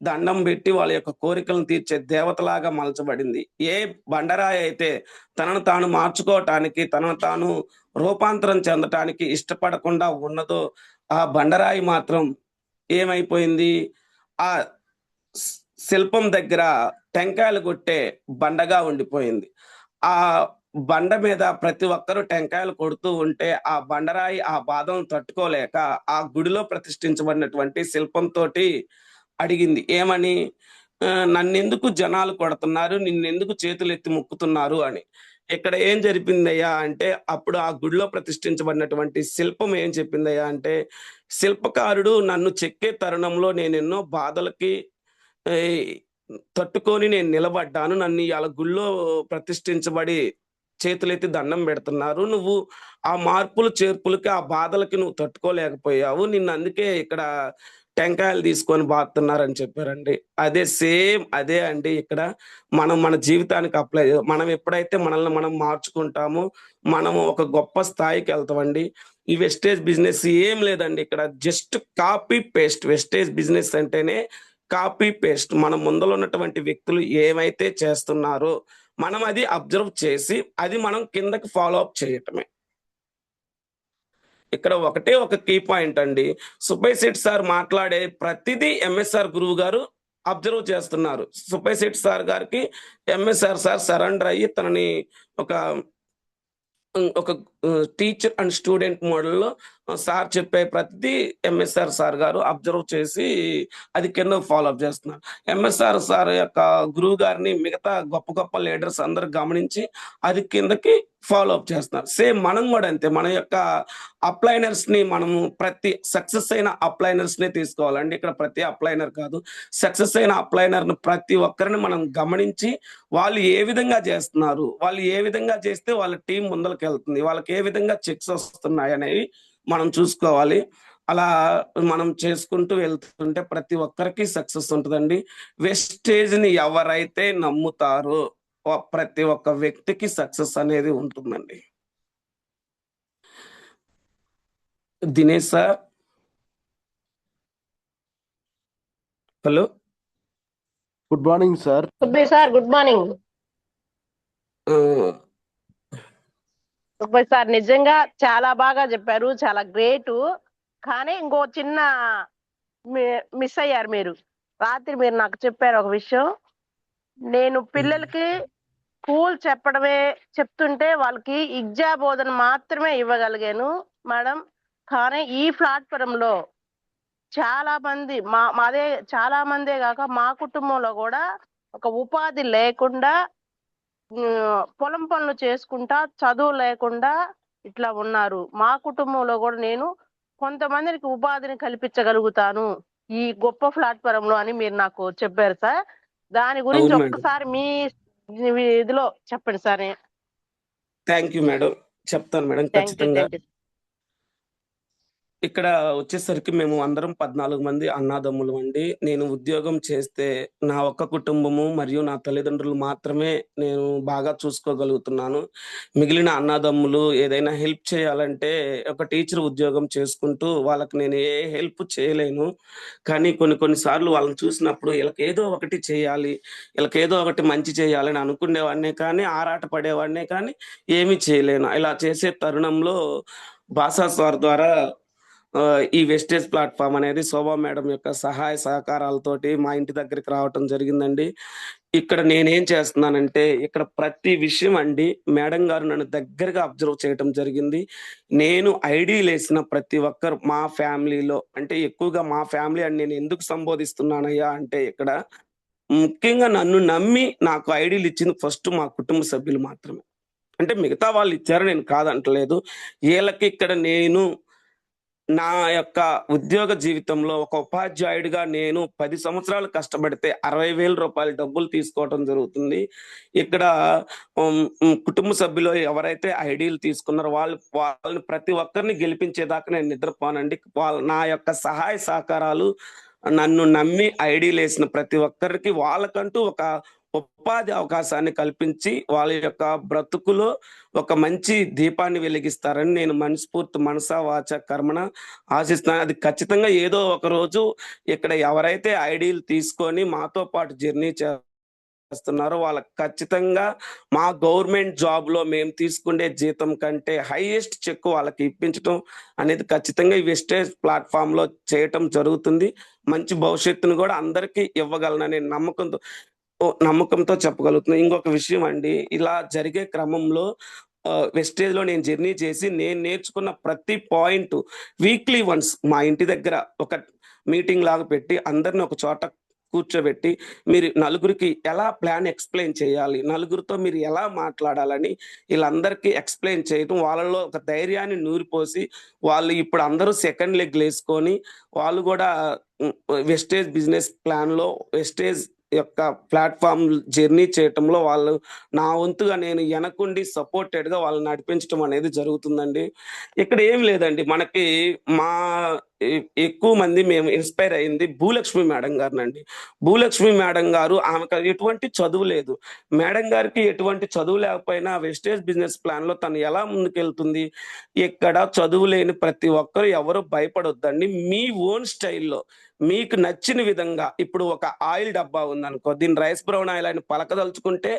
దండం బెట్టి వాళ్ళ యొక్క కోరికలను తీర్చే దేవతలాగా మలచబడింది. ఏ బండరాయి అయితే తనను తాను మార్చుకోవటానికి, తనను తాను రూపాంతరం చెందటానికి ఇష్టపడకుండా ఉన్నదో, ఆ బండరాయి మాత్రం ఏమైపోయింది? ఆ స్ శిల్పం దగ్గర టెంకాయలు కొట్టే బండగా ఉండిపోయింది. ఆ బండ మీద ప్రతి ఒక్కరు టెంకాయలు కొడుతూ ఉంటే, ఆ బండరాయి ఆ బాధను తట్టుకోలేక, ఆ గుడిలో ప్రతిష్ఠించబడినటువంటి శిల్పంతోటి అడిగింది. ఏమని? "నన్నెందుకు జనాలు కొడుతున్నారు? నిన్నెందుకు చేతులెత్తి మొక్కుతున్నారు" అని. ఇక్కడ ఏం జరిపిందయ్యా అంటే, అప్పుడు ఆ గుడిలో ప్రతిష్ఠించబడినటువంటి శిల్పం ఏం చెప్పిందయ్యా అంటే, శిల్పకారుడు నన్ను చెక్కే తరుణంలో నేనెన్నో బాధలకి ఏయ్ తట్టుకొని నేను నిలబడ్డాను. నన్ను ఇయాల గుళ్ళో ప్రతిష్ఠించబడి చేతులెత్తి దండం బెడుతున్నారు. నువ్వు ఆ మార్పులు, చేర్పులకి, ఆ బాధలకి నువ్వు తట్టుకోలేకపోయావు. నిన్నందుకే ఇక్కడ టెంకాయలు తీసుకొని బాదుతున్నారని చెప్పారండి. అదే సేమ్ అదే అండి ఇక్కడ. మనం మన జీవితానికి అప్లై మనం ఎప్పుడైతే మనల్ని మనం మార్చుకుంటామో, మనము ఒక గొప్ప స్థాయికెళ్తామండి. ఈ వెస్టేజ్ బిజినెస్ ఏం లేదండి ఇక్కడ. Just copy paste. Wastage business అంటేనే కాపీ పేస్ట్. మన ముందల ఉన్నటువంటి వ్యక్తులు ఏమైతే చేస్తున్నారో, మనం అది అబ్జర్వ్ చేసి, అది మనం కిందకి ఫాలో అప్ చేయటమే. ఇక్కడ ఒకటే ఒక కీ పాయింట్ అండి. సుబ్బయ్య శెట్టి సార్ మాట్లాడే ప్రతిదీ ఎంఎస్ఆర్ గురువు గారు అబ్జర్వ్ చేస్తున్నారు. సుబ్బయ్య శెట్టి సార్ గారికి ఎంఎస్ఆర్ సార్ సరెండర్ అయ్యి తనని ఒక ఒక టీచర్ అండ్ స్టూడెంట్ మోడల్‌లో సార్ చెప్పే ప్రతిదీ ఎంఎస్ఆర్ సార్ గారు అబ్జర్వ్ చేసి అది కింద ఫాలో అప్ చేస్తున్నారు. ఎంఎస్ఆర్ సార్ యొక్క గురువు గారిని మిగతా గొప్ప గొప్ప లీడర్స్ అందరూ గమనించి అది కిందకి ఫాలో అప్ చేస్తున్నారు. సేమ్ మనం గూడా అంతే. మన యొక్క అప్లైనర్స్‌ని మనము ప్రతి సక్సెస్ అయిన అప్లైనర్స్‌నే తీసుకోవాలండి. ఇక్కడ ప్రతి అప్లైనర్ కాదు. సక్సెస్ అయిన అప్లైనర్‌ని ప్రతి ఒక్కరిని మనం గమనించి వాళ్ళు ఏ విధంగా చేస్తున్నారు? వాళ్ళు ఏ విధంగా చేస్తే వాళ్ళ టీమ్ ముందలకెళ్తుంది? వాళ్ళకి ఏ విధంగా చెక్స్ వస్తున్నాయనేవి మనం చూసుకోవాలి. అలా మనం చేసుకుంటూ వెళ్తుంటే ప్రతి ఒక్కరికి సక్సెస్ ఉంటదండి. వెస్టేజ్‌ని ఎవరైతే నమ్ముతారో ప్రతి ఒక్క వ్యక్తికి సక్సెస్ అనేది ఉంటుందండి. Dinesh sir. Hello! Good morning sir. Subbaiah sir good morning. ఆహ్, సుబ్బయ్య సార్ నిజంగా చాలా బాగా చెప్పారు. చాలా గ్రేటు. కానీ ఇంకో చిన్న మిస్ అయ్యారు మీరు. రాత్రి మీరు నాకు చెప్పారు ఒక విషయం. నేను పిల్లలకి స్కూల్ చెప్తుంటే వాళ్ళకి విద్యా బోధన మాత్రమే ఇవ్వగలిగాను మేడం. కానీ ఈ ప్లాట్‌ఫార్మ్‌లో చాలా మంది మాదే చాలా మందే గాక మా కుటుంబంలో గూడా ఒక ఉపాధి లేకుండా పొలం పనులు చేసుకుంటా, చదువు లేకుండా ఇట్లా ఉన్నారు. మా కుటుంబంలో గూడా నేను కొంతమందికి ఉపాధిని కల్పించగలుగుతాను. ఈ గొప్ప ప్లాట్‌ఫార్మ్‌లో అని మీరు నాకు చెప్పారు సార్. దాని గురించి అవును మేడం. ఒక్కసారి మీ ఇదిలో చెప్పండి సార్. Thank you madam. చెప్తాను మేడం థాంక్ యూ. ఖచ్చితంగా. Thank you. ఇక్కడ వచ్చేసరికి మేము అందరం 14 మంది అన్నాదమ్ములమండి. నేను ఉద్యోగం చేస్తే నా ఒక్క కుటుంబము మరియు నా తల్లిదండ్రులు మాత్రమే నేను బాగా చూసుకోగలుగుతున్నాను. మిగిలిన అన్నాదమ్ములు ఏదైనా హెల్ప్ చేయాలంటే ఒక టీచర్ ఉద్యోగం చేసుకుంటూ వాళ్ళకి నేను ఏ హెల్ప్ చేయలేను. కానీ కొన్ని కొన్ని సార్లు వాళ్ళని చూసినప్పుడు ఈళ్ళకేదో ఒకటి చేయాలి, ఈళ్ళకేదో ఒకటి మంచి చేయాలని అనుకునేవాడినే కానీ, ఆరాట పడేవాడినే కానీ ఏమీ చేయలేను. ఇలా చేసే తరుణంలో భాషా సార్ ద్వారా ఈ వెస్టేజ్ ప్లాట్‌ఫార్మ్ అనేది శోభా మేడం యొక్క సహాయ సహకారాలతోటి మా ఇంటి దగ్గరికి రావటం జరిగిందండి. ఇక్కడ నేనేం చేస్తున్నానంటే, ఇక్కడ ప్రతి విషయం అండి మేడం గారు నన్ను దగ్గరగా అబ్జర్వ్ చేయటం జరిగింది. నేను ఐడీలేసిన ప్రతి ఒక్కరు మా ఫ్యామిలీలో అంటే ఎక్కువగా మా ఫ్యామిలీ అని నేను ఎందుకు సంబోధిస్తున్నానయ్యా అంటే ఇక్కడ ముఖ్యంగా నన్ను నమ్మి నాకు ఐడీలు ఇచ్చింది ఫస్ట్ మా కుటుంబ సభ్యులు మాత్రమే. అంటే మిగతా వాళ్ళు ఇచ్చారు నేను కాదంటలేదు. ఈళ్ళకి ఇక్కడ నేను నా యొక్క ఉద్యోగ జీవితంలో ఒక ఉపాధ్యాయుడిగా నేను 10 సంవత్సరాలు కష్టపడితే రూ. 60,000 డబ్బులు తీసుకోవటం జరుగుతుంది. ఇక్కడ కుటుంబ సభ్యులు ఎవరైతే ఐడీలు తీసుకున్నారో వాళ్ళని ప్రతి ఒక్కరిని గెలిపించేదాకా నేను నిద్రపోనండి. నా యొక్క సహాయ సహకారాలు నన్ను నమ్మి ఐడీలేసిన ప్రతి ఒక్కరికి వాళ్ళకంటూ ఒక ఉపాధి అవకాశాన్ని కల్పించి వాళ్ళ యొక్క బ్రతుకులో ఒక మంచి దీపాన్ని వెలిగిస్తారని నేను మనసా వాచ కర్మణ ఆశిస్తున్నాను. అది ఖచ్చితంగా ఏదో ఒక రోజు ఇక్కడ ఎవరైతే ఐడీలు తీసుకొని మాతో పాటు జర్నీ చేస్తున్నారో వాళ్ళకి ఖచ్చితంగా మా గవర్నమెంట్ జాబ్‌లో మేము తీసుకునే జీతం కంటే హైయెస్ట్ చెక్ వాళ్ళకి ఇప్పించటం అనేది ఖచ్చితంగా ఈ వెస్టేజ్ ప్లాట్‌ఫార్మ్‌లో చేయటం జరుగుతుంది. మంచి భవిష్యత్తును గూడా అందరికీ ఇవ్వగలననే నమ్మకంతో చెప్పగలుగుతున్నా. ఇంకొక విషయం అండి. ఇలా జరిగే క్రమంలో వెస్టేజ్‌లో నేను జర్నీ చేసి నేను నేర్చుకున్న ప్రతి పాయింట్ వీక్లీ వన్స్ మా ఇంటి దగ్గర ఒక మీటింగ్ లాగా పెట్టి అందరిని ఒక చోట కూర్చోబెట్టి మీరు నలుగురికి ఎలా ప్లాన్ ఎక్స్‌ప్లెయిన్ చేయాలి, నలుగురితో మీరు ఎలా మాట్లాడాలని ఈళ్ళందరికీ ఎక్స్‌ప్లెయిన్ చేయటం, వాళ్ళలో ఒక ధైర్యాన్ని నూరిపోసి వాళ్ళు ఇప్పుడు అందరూ సెకండ్ లెగ్‌లేసుకొని వాళ్ళు గూడా వెస్టేజ్ బిజినెస్ ప్లాన్‌లో వెస్టేజ్ యొక్క ప్లాట్‌ఫార్మ్ జర్నీ చేయటంలో వాళ్ళు నా వంతుగా నేను ఎనకుండి సపోర్టెడ్‌గా వాళ్ళని నడిపించటం అనేది జరుగుతుందండి. ఇక్కడ ఏమి లేదండి. మనకి మా ఎక్కువ మంది మేము ఇన్‌స్పైర్ అయింది భూలక్ష్మి మేడం గారినండి. భూలక్ష్మి మేడం గారు ఆమెకు ఎటువంటి చదువు లేదు. మేడం గారికి ఎటువంటి చదువు లేకపోయినా వెస్టేజ్ బిజినెస్ ప్లాన్‌లో తను ఎలా ముందుకెళ్తుంది? ఇక్కడ చదువు లేని ప్రతి ఒక్కరు ఎవరు భయపడొద్దండి. మీ ఓన్ స్టైల్‌లో మీకు నచ్చిన విధంగా ఇప్పుడు ఒక ఆయిల్ డబ్బా ఉందనుకో, దీన్ని రైస్ బ్రౌన్ ఆయిల్ అని పలకదలుచుకుంటే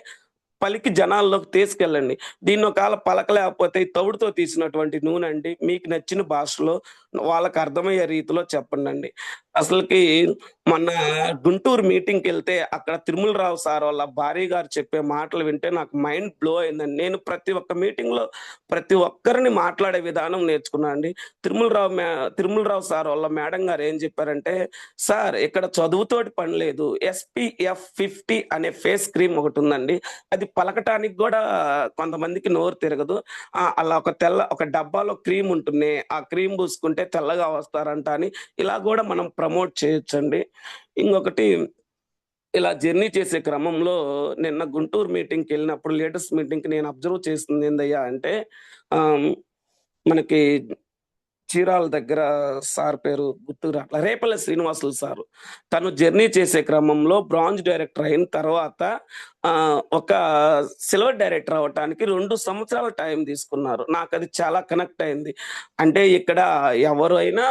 పలికి జనాల్లోకి తీసుకెళ్ళండి. దీన్ని ఒకవేళ పలకలేకపోతే ఈ తవుడుతో తీసినటువంటి నూనె అండి. మీకు నచ్చిన భాషలో వాళ్ళకి అర్థమయ్యే రీతిలో చెప్పండండి. అసలకి మొన్న గుంటూరు మీటింగ్‌కెళ్తే అక్కడ తిరుమలరావు సార్ వాళ్ళ భార్య గారు చెప్పే మాటలు వింటే నాకు మైండ్ బ్లో అయిందండి. నేను ప్రతి ఒక్క మీటింగ్‌లో ప్రతి ఒక్కరిని మాట్లాడే విధానం నేర్చుకున్నా అండి. తిరుమలరావు సార్ వాళ్ళ మేడం గారు ఏం చెప్పారంటే, "సార్ ఇక్కడ చదువుతోటి పని లేదు. SPF 50 అనే ఫేస్ క్రీమ్ ఒకటుందండి. అది పలకటానికి గూడా కొంతమందికి నోరు తిరగదు. అలా ఒక డబ్బాలో క్రీమ్ ఉంటుంది. ఆ క్రీమ్ పూసుకుంటే తెల్లగా వస్తారంట" అని ఇలా గూడా మనం ప్రమోట్ చేయొచ్చండి. ఇంకొకటి ఇలా జర్నీ చేసే క్రమంలో నిన్న గుంటూరు మీటింగ్‌కెళ్ళినప్పుడు లీడర్స్ మీటింగ్‌కి నేను అబ్జర్వ్ చేసింది ఏందయ్యా అంటే ఆహ్, మనకి చీరాల దగ్గర సార్ పేరు గుర్తుకు రాట్లా. రేపల్లె శ్రీనివాసులు సారు. తను జర్నీ చేసే క్రమంలో బ్రాంజ్ డైరెక్టర్ అయిన తర్వాత ఒక సిల్వర్ డైరెక్టర్ అవ్వటానికి 2 సంవత్సరాల టైం తీసుకున్నారు. నాకది చాలా కనెక్ట్ అయింది. అంటే ఇక్కడ ఎవరైనా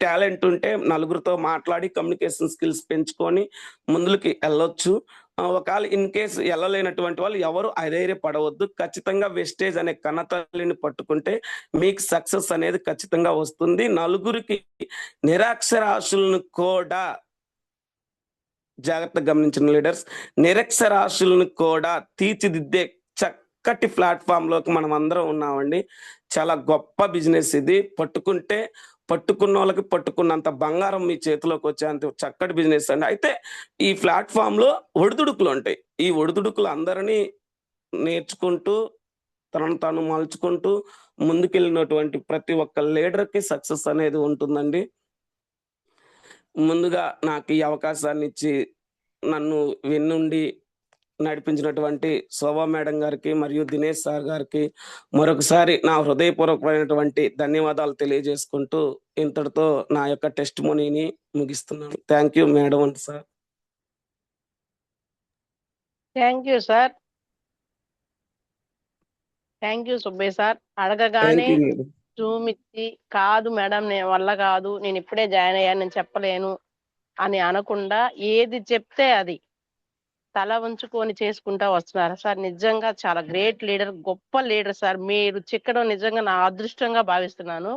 టాలెంట్ ఉంటే నలుగురితో మాట్లాడి కమ్యూనికేషన్ స్కిల్స్ పెంచుకొని ముందులకి ఎళ్ళొచ్చు. ఒకవేళ ఇన్ కేస్ ఎళ్ళలేనటువంటి వాళ్ళు ఎవరు అధైర్యపడవద్దు. ఖచ్చితంగా వెస్టేజ్ అనే కన్నతల్లిని పట్టుకుంటే మీకు సక్సెస్ అనేది ఖచ్చితంగా వస్తుంది. నలుగురికి నిరక్షరాస్యులను కూడా జాగ్రత్తగా గమనించిన లీడర్స్, నిరక్షరాస్యులను కూడా తీర్చిదిద్దే చక్కటి ప్లాట్‌ఫార్మ్‌లోకి మనమందరం ఉన్నామండి. చాలా గొప్ప బిజినెస్ ఇది. పట్టుకున్నోళ్ళకి పట్టుకున్నంత బంగారం మీ చేతిలోకొచ్చేంత చక్కటి బిజినెస్ అండి. అయితే ఈ ప్లాట్‌ఫార్మ్‌లో ఒడిదుడుకులుంటాయి. ఈ ఒడిదుడుకులు అందరినీ నేర్చుకుంటూ, తనను తాను మలుచుకుంటూ ముందుకెళ్ళినటువంటి ప్రతి ఒక్క లీడర్‌కి సక్సెస్ అనేది ఉంటుందండి. ముందుగా నాకు ఈ అవకాశాన్నిచ్చి నన్ను వెన్నుండి నడిపించినటువంటి శోభా మేడం గారికి మరియు దినేష్ సార్ గారికి మరొకసారి నా హృదయపూర్వకమైనటువంటి ధన్యవాదాలు తెలియజేసుకుంటూ ఇంతటితో నా యొక్క టెస్టిమోనీని ముగిస్తున్నాను. Thank you madam and sir. Thank you sir. Thank you Subbaiah sir. Thank అడగగానే యూ మేడం. జూమ్ ఇచ్చి, "కాదు మేడం నేను వల్ల కాదు. నేను ఇప్పుడే జాయిన్ అయ్యాను. నేను చెప్పలేను" అని అనకుండా ఏది చెప్తే అది తల వంచుకొని చేసుకుంటా వస్తున్నారు. సార్ నిజంగా చాలా గ్రేట్ లీడర్. గొప్ప లీడర్ సార్. మీరు చిక్కడం నిజంగా నా అదృష్టంగా భావిస్తున్నాను.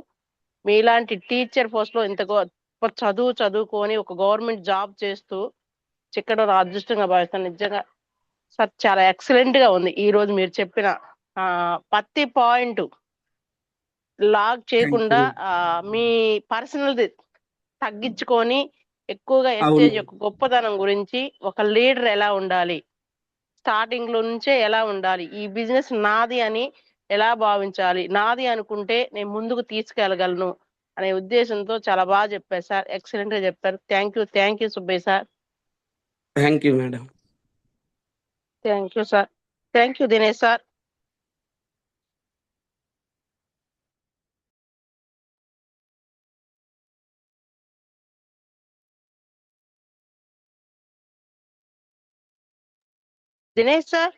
మీలాంటి టీచర్ పోస్ట్‌లో ఇంత గొప్ప చదువుకొని ఒక గవర్నమెంట్ జాబ్ చేస్తూ చిక్కడం నా అదృష్టంగా భావిస్తాను. నిజంగా సార్ చాలా ఎక్సలెంట్‌గా ఉంది. ఈరోజు మీరు చెప్పిన ప్రతి పాయింట్ లాగ్ థ్యాంక్ చేయకుండా యూ. మీ పర్సనల్‌ది తగ్గించుకొని ఎక్కువగా అవును. ఎస్టేజ్ యొక్క గొప్పతనం గురించి, ఒక లీడర్ ఎలా ఉండాలి, స్టార్టింగ్ లో నుంచే ఎలా ఉండాలి, ఈ బిజినెస్ నాది అని ఎలా భావించాలి, నాది అనుకుంటే నేను ముందుకు తీసుకెళ్ళగలను అనే ఉద్దేశంతో చాలా బాగా చెప్పారు సార్. ఎక్సలెంట్ గా చెప్పారు. Thank you Subbaiah sir. Thank you madam. Thank you sir. Thank you Dinesh sir. Dinesh sir.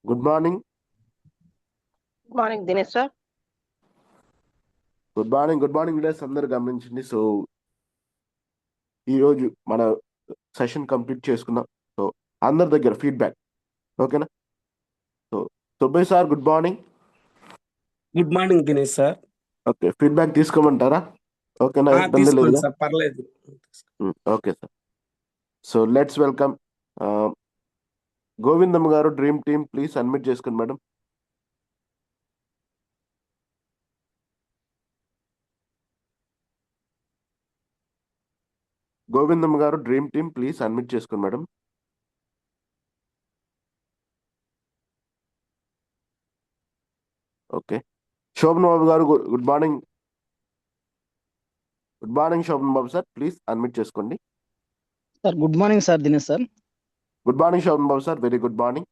Good morning. Good morning Dinesh sir. Good morning village అందరు గమనించండి. సో ఈ రోజు మన సెషన్ కంప్లీట్ చేసుకున్నాం. సో అందరి దగ్గర ఫీడ్బ్యాక్ ఓకేనా. So Subbaiah sir good morning. Good morning Dinesh sir. Okay, feedback తీసుకోమంటారా? ఓకేనా, ఇబ్బంది తీసుకోండి లేదు. సార్, పర్లేదు. Okay sir. So let's welcome Govindamma garu, dream team. Please admit చేసుకోండి madam. Govindamma garu, dream team, please admit చేసుకోండి madam. Okay, Shobhan Babu garu good morning. Good morning Shobhan Babu sir, please admit చేసుకోండి. Sir good morning sir Dinesh sir. Good morning Shobhan Babu sir, very good morning.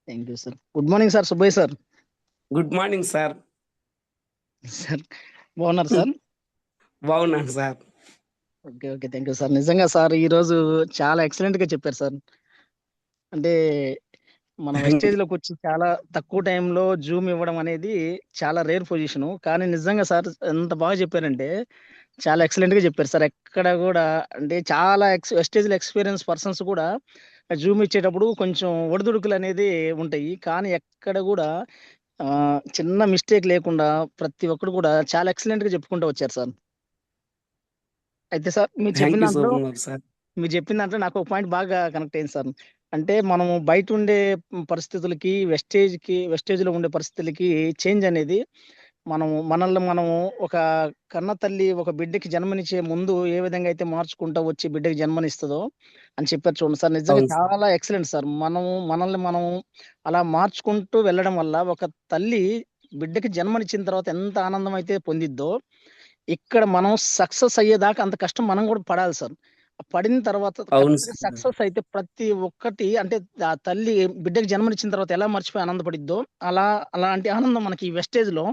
Thank you sir. Good morning sir Subbaiah sir. Good morning sir. Sir బాగున్నారు sir? బాగున్నాను sir. Okay okay, thank you sir. నిజంగా sir ఈరోజు చాలా excellent గా చెప్పారు sir. అంటే మనం wastage లోకి వచ్చి చాలా తక్కువ టైంలో జూమ్ ఇవ్వడం అనేది చాలా రేర్ పొజిషన్. కానీ నిజంగా సార్ ఎంత బాగా చెప్పారంటే చాలా ఎక్సలెంట్ గా చెప్పారు సార్. ఎక్కడ కూడా అంటే చాలా వెస్టేజ్ ఎక్స్పీరియన్స్ పర్సన్స్ కూడా జూమ్ ఇచ్చేటప్పుడు కొంచెం ఒడిదుడుకులు అనేది ఉంటాయి. కానీ ఎక్కడ కూడా చిన్న మిస్టేక్ లేకుండా ప్రతి ఒక్కరు కూడా చాలా ఎక్సలెంట్ గా చెప్పుకుంటూ వచ్చారు సార్. అయితే sir thank you so much sir. మీరు చెప్పిన దాంట్లో నాకు ఒక పాయింట్ బాగా కనెక్ట్ అయింది సార్. అంటే మనము బయట ఉండే పరిస్థితులకి వెస్టేజ్ లో ఉండే పరిస్థితులకి చేంజ్ అనేది మనము ఒక కన్న తల్లి ఒక బిడ్డకి జన్మనిచ్చే ముందు ఏ విధంగా అయితే మార్చుకుంటా వచ్చి బిడ్డకి జన్మనిస్తుందో అని చెప్పారు చూడండి సార్. నిజంగా అవును సార్. చాలా ఎక్సలెంట్ సార్. మనల్ని అలా మార్చుకుంటూ వెళ్ళడం వల్ల ఒక తల్లి బిడ్డకి జన్మనిచ్చిన తర్వాత ఎంత ఆనందం అయితే పొందిద్దో, ఇక్కడ మనం సక్సెస్ అయ్యేదాకా అంత కష్టం మనం కూడా పడాలి సార్. పడిన తర్వాత అవును సార్. సక్సెస్ అయితే ప్రతి ఒక్కటి అంటే ఆ తల్లి బిడ్డకి జన్మనిచ్చిన తర్వాత ఎలా మర్చిపోయి ఆనందపడిద్దో అలాంటి ఆనందం మనకి ఈ వెస్టేజ్ లో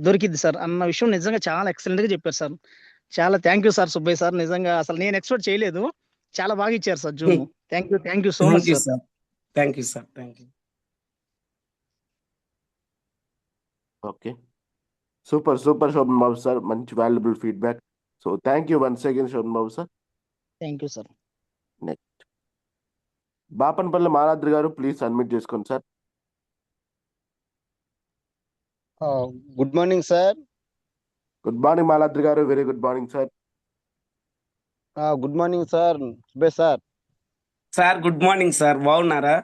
దొరికిద్ది సార్ అన్న విషయం నిజంగా చాలా ఎక్సలెంట్ గా చెప్పారు సార్. చాలా thank you sir Subbaiah sir. నిజంగా అసలు నేను ఎక్స్పెక్ట్ చేయలేదు. చాలా బాగా ఇచ్చారు sir zoom. Thank you so much thank you sir. Sir. Thank you sir. Thank you. Okay, super Shobhan Babu sir, మంచి valuable feedback. So thank you once again Shobhan Babu sir. Thank you sir. Next Bapanapalli Maladri garu, please admit చేసుకోండి sir. Good morning sir. Good morning Maladri garu, very good morning sir. Good morning sir Subbaiah sir. Sir good morning sir. బాగున్నారా?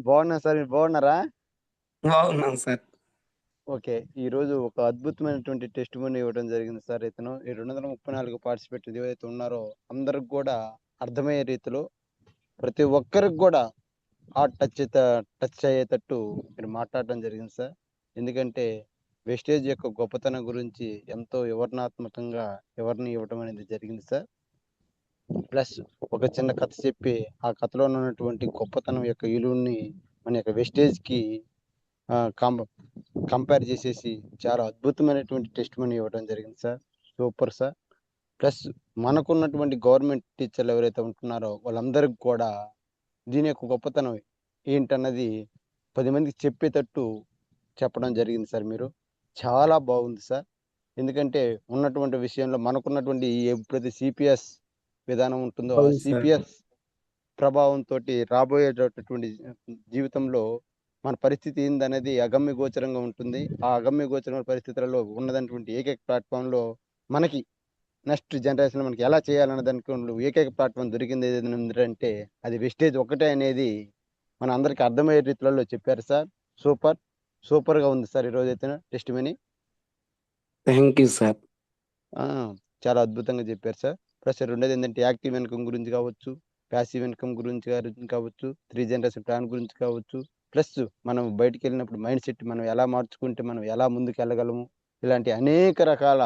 బాగున్నా sir, మీరు బాగున్నారా? బాగున్నాను sir. Okay, ఈ రోజు ఒక అద్భుతమైనటువంటి టెస్ట్ మనీ ఇవ్వడం జరిగింది సార్. ఇతను ఈ 234 పార్టిసిపేట్ ఏవైతే ఉన్నారో అందరికి కూడా అర్థమయ్యే రీతిలో ప్రతి ఒక్కరికి కూడా టచ్ అయ్యేటట్టు మీరు మాట్లాడడం జరిగింది సార్. ఎందుకంటే వెస్టేజ్ యొక్క గొప్పతనం గురించి ఎంతో వివరణాత్మకంగా ఎవరిని ఇవ్వడం అనేది జరిగింది సార్. ప్లస్ ఒక చిన్న కథ చెప్పి ఆ కథలో ఉన్నటువంటి గొప్పతనం యొక్క విలువని మన యొక్క వెస్టేజ్ కి కంపేర్ చేసేసి చాలా అద్భుతమైనటువంటి టెస్ట్ మనీ ఇవ్వడం జరిగింది సార్. Super sir. ప్లస్ మనకున్నటువంటి గవర్నమెంట్ టీచర్లు ఎవరైతే ఉంటున్నారో వాళ్ళందరికి కూడా దీని యొక్క గొప్పతనం ఏంటన్నది 10 మందికి చెప్పేటట్టు చెప్పడం జరిగింది సార్. మీరు చాలా బాగుంది సార్. ఎందుకంటే ఉన్నటువంటి విషయంలో మనకున్నటువంటి ఎప్పుడైతే సిపిఎస్ విధానం ఉంటుందో ఆ అవును సార్. సిపిఎస్ ప్రభావంతో రాబోయేటటువంటి జీవితంలో మన పరిస్థితి ఏందనేది అగమ్య గోచరంగా ఉంటుంది. ఆ అగమ్య గోచరమైన పరిస్థితులలో ఉన్నటువంటి ఏకైక ప్లాట్ఫామ్ లో మనకి నెక్స్ట్ జనరేషన్ మనకి ఎలా చేయాలన్న దానికి ఏకైక ప్లాట్ఫామ్ దొరికింది ఏంటంటే అది వెస్టేజ్ ఒకటే అనేది మన అందరికి అర్థమయ్యే రీతిలో చెప్పారు సార్. సూపర్ గా ఉంది సార్ ఈరోజు అయితే test money. Thank you sir. ఆ! చాలా అద్భుతంగా చెప్పారు సార్. ప్లస్ రెండోది ఏంటంటే యాక్టివ్ ఇన్‌కమ్ గురించి కావచ్చు, ప్యాసివ్ ఇన్‌కమ్ గురించి కావచ్చు, 3 జనరేషన్ ప్లాన్ గురించి కావచ్చు, ప్లస్ మనం బయటికెళ్ళినప్పుడు మైండ్ సెట్ మనం ఎలా మార్చుకుంటే మనం ఎలా ముందుకెళ్ళగలము, ఇలాంటి అనేక రకాల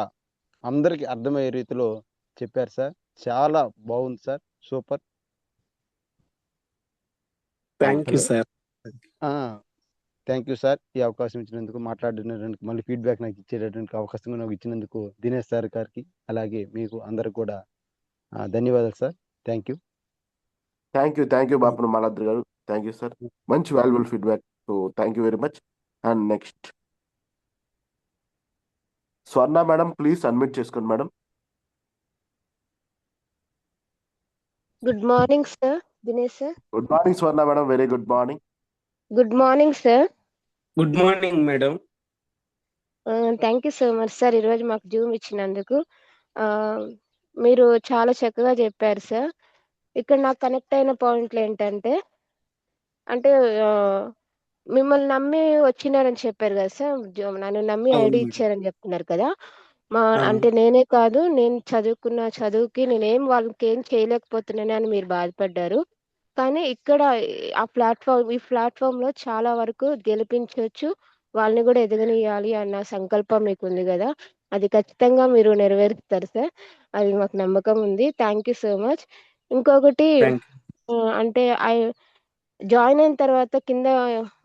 అందరికి అర్థమయ్యే రీతిలో చెప్పారు సార్. చాలా బాగుంది sir. Super. Thank you hello. Sir. ఆ! Thank you sir. ఈ అవకాశం ఇచ్చినందుకు, మాట్లాడడానికి మళ్ళీ ఫీడ్‌బ్యాక్ నాకు ఇచ్చేటటువంటి అవకాశం నాకు ఇచ్చినందుకు దినేష్ సార్ గారికి, అలాగే మీకు అందరికి కూడా ధన్యవాదాలు sir. Thank you. Thank you Bapana Maladri garu. Thank you sir. మంచి valuable feedback. So thank you very much. And next Swarna madam, please unmute చేసుకోండి madam. Good morning sir, Dinesh sir. Good morning Swarna madam, very good morning. Good morning sir. Good morning madam. Thank you so much sir, ఈరోజు మాకు Zoom ఇచ్చినందుకు. మీరు చాలా చక్కగా చెప్పారు sir. ఇక్కడ నాకు కనెక్ట్ అయిన పాయింట్లు ఏంటంటే, అంటే మిమ్మల్ని నమ్మి వచ్చినారని చెప్పారు కదా సార్. నన్ను నమ్మి అవును ఐడి మేడం. ఇచ్చారని చెప్తున్నారు కదా. అవును. అంటే నేనే కాదు, నేను చదువుకున్న చదువుకి నేనేం వాళ్ళకి ఏం చేయలేకపోతున్నాను అని మీరు బాధపడ్డారు. కానీ ఇక్కడ ఈ ప్లాట్ఫామ్‌లో చాలా వరకు గెలిపించొచ్చు. వాళ్ళని గూడా ఎదగనియాలి అన్న సంకల్పం మీకుంది గదా. అది ఖచ్చితంగా మీరు నెరవేరుస్తారు సార్. అది మాకు నమ్మకం ఉంది. Thank you so much. ఇంకొకటి థ్యాంక్ యూ. అంటే జాయిన్ అయిన తర్వాత కింద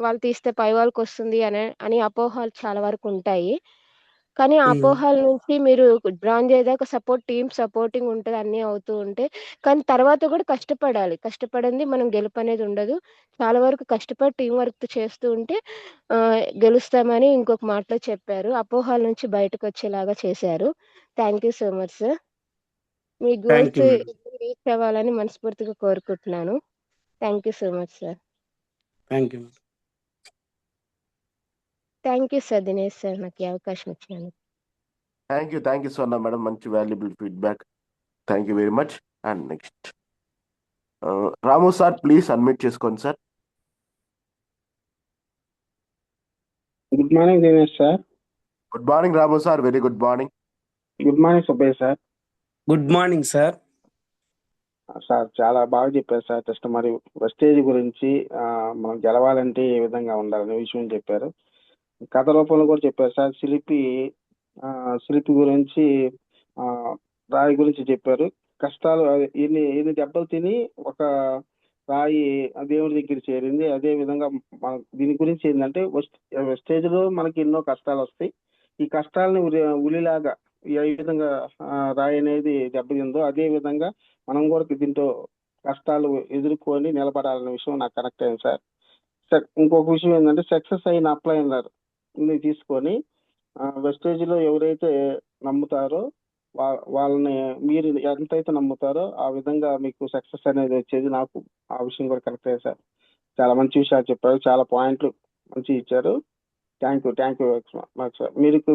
వాళ్ళు తీస్తే పై వాళ్ళకొస్తుంది అని అపోహలు చాలా వరకుంటాయి. కానీ ఆ అపోహల నుంచి మీరు డ్రాన్ చేదాకా టీమ్ సపోర్టింగ్ ఉంటది. అన్నీ అవుతూ ఉంటే కానీ తర్వాత కూడా కష్టపడాలి. కష్టపడంది మనం గెలుపనేది ఉండదు. చాలా వరకు కష్టపడి టీమ్ వర్క్ చేస్తూ ఉంటే గెలుస్తామని ఇంకొక మాటలో చెప్పారు. అపోహల నుంచి బయటకొచ్చేలాగా చేశారు. Thank you so much sir. మీ thank goals you madam. Reach అవ్వాలని మనస్ఫూర్తిగా కోరుకుంటున్నాను. Thank you so much sir. Thank you. Thank you sir Dinesh sir, నాకు ఈ అవకాశం ఇచ్చినందుకు. థ్యాంక్ యూ స్వర్ణ మేడం, మంచి valuable feedback. Thank you very much. And next Ramu sir, please unmute చేసుకోండి sir. Good morning Dinesh sir. Good morning Ramu sir, very good morning. Good morning Subbaiah sir. Good morning sir. Sir చాలా బాగా చెప్పారు sir. Just మరి wastage గురించి మనం గెలవాలంటే ఏ విధంగా ఉండాలనే విషయం చెప్పారు. కథ రూపంలో కూడా చెప్పారు సార్. శిల్పి గురించి రాయి గురించి చెప్పారు. కష్టాలు ఎన్ని దెబ్బలు తిని ఒక రాయి దేవుడి దగ్గర చేరింది. అదే విధంగా మన దీని గురించి ఏంటంటే వెస్టేజ్ లో మనకి ఎన్నో కష్టాలు వస్తాయి. ఈ కష్టాలని ఉలిలాగా ఏ విధంగా రాయి అనేది దెబ్బతిందో అదే విధంగా మనం కూడా దీంతో కష్టాలు ఎదుర్కొని నిలబడాలనే విషయం నాకు కనెక్ట్ అయింది సార్. ఇంకొక విషయం ఏంటంటే సక్సెస్ అయిన అప్లైనర్ తీసుకొని వెస్టేజ్ లో ఎవరైతే నమ్ముతారో వాళ్ళని మీరు ఎంతైతే నమ్ముతారో ఆ విధంగా మీకు సక్సెస్ అనేది వచ్చేది. నాకు ఆ విషయం కూడా కనెక్ట్ అయ్యాయి సార్. చాలా మంచి విషయాలు చెప్పారు. చాలా పాయింట్లు మంచి ఇచ్చారు. Thank you sir.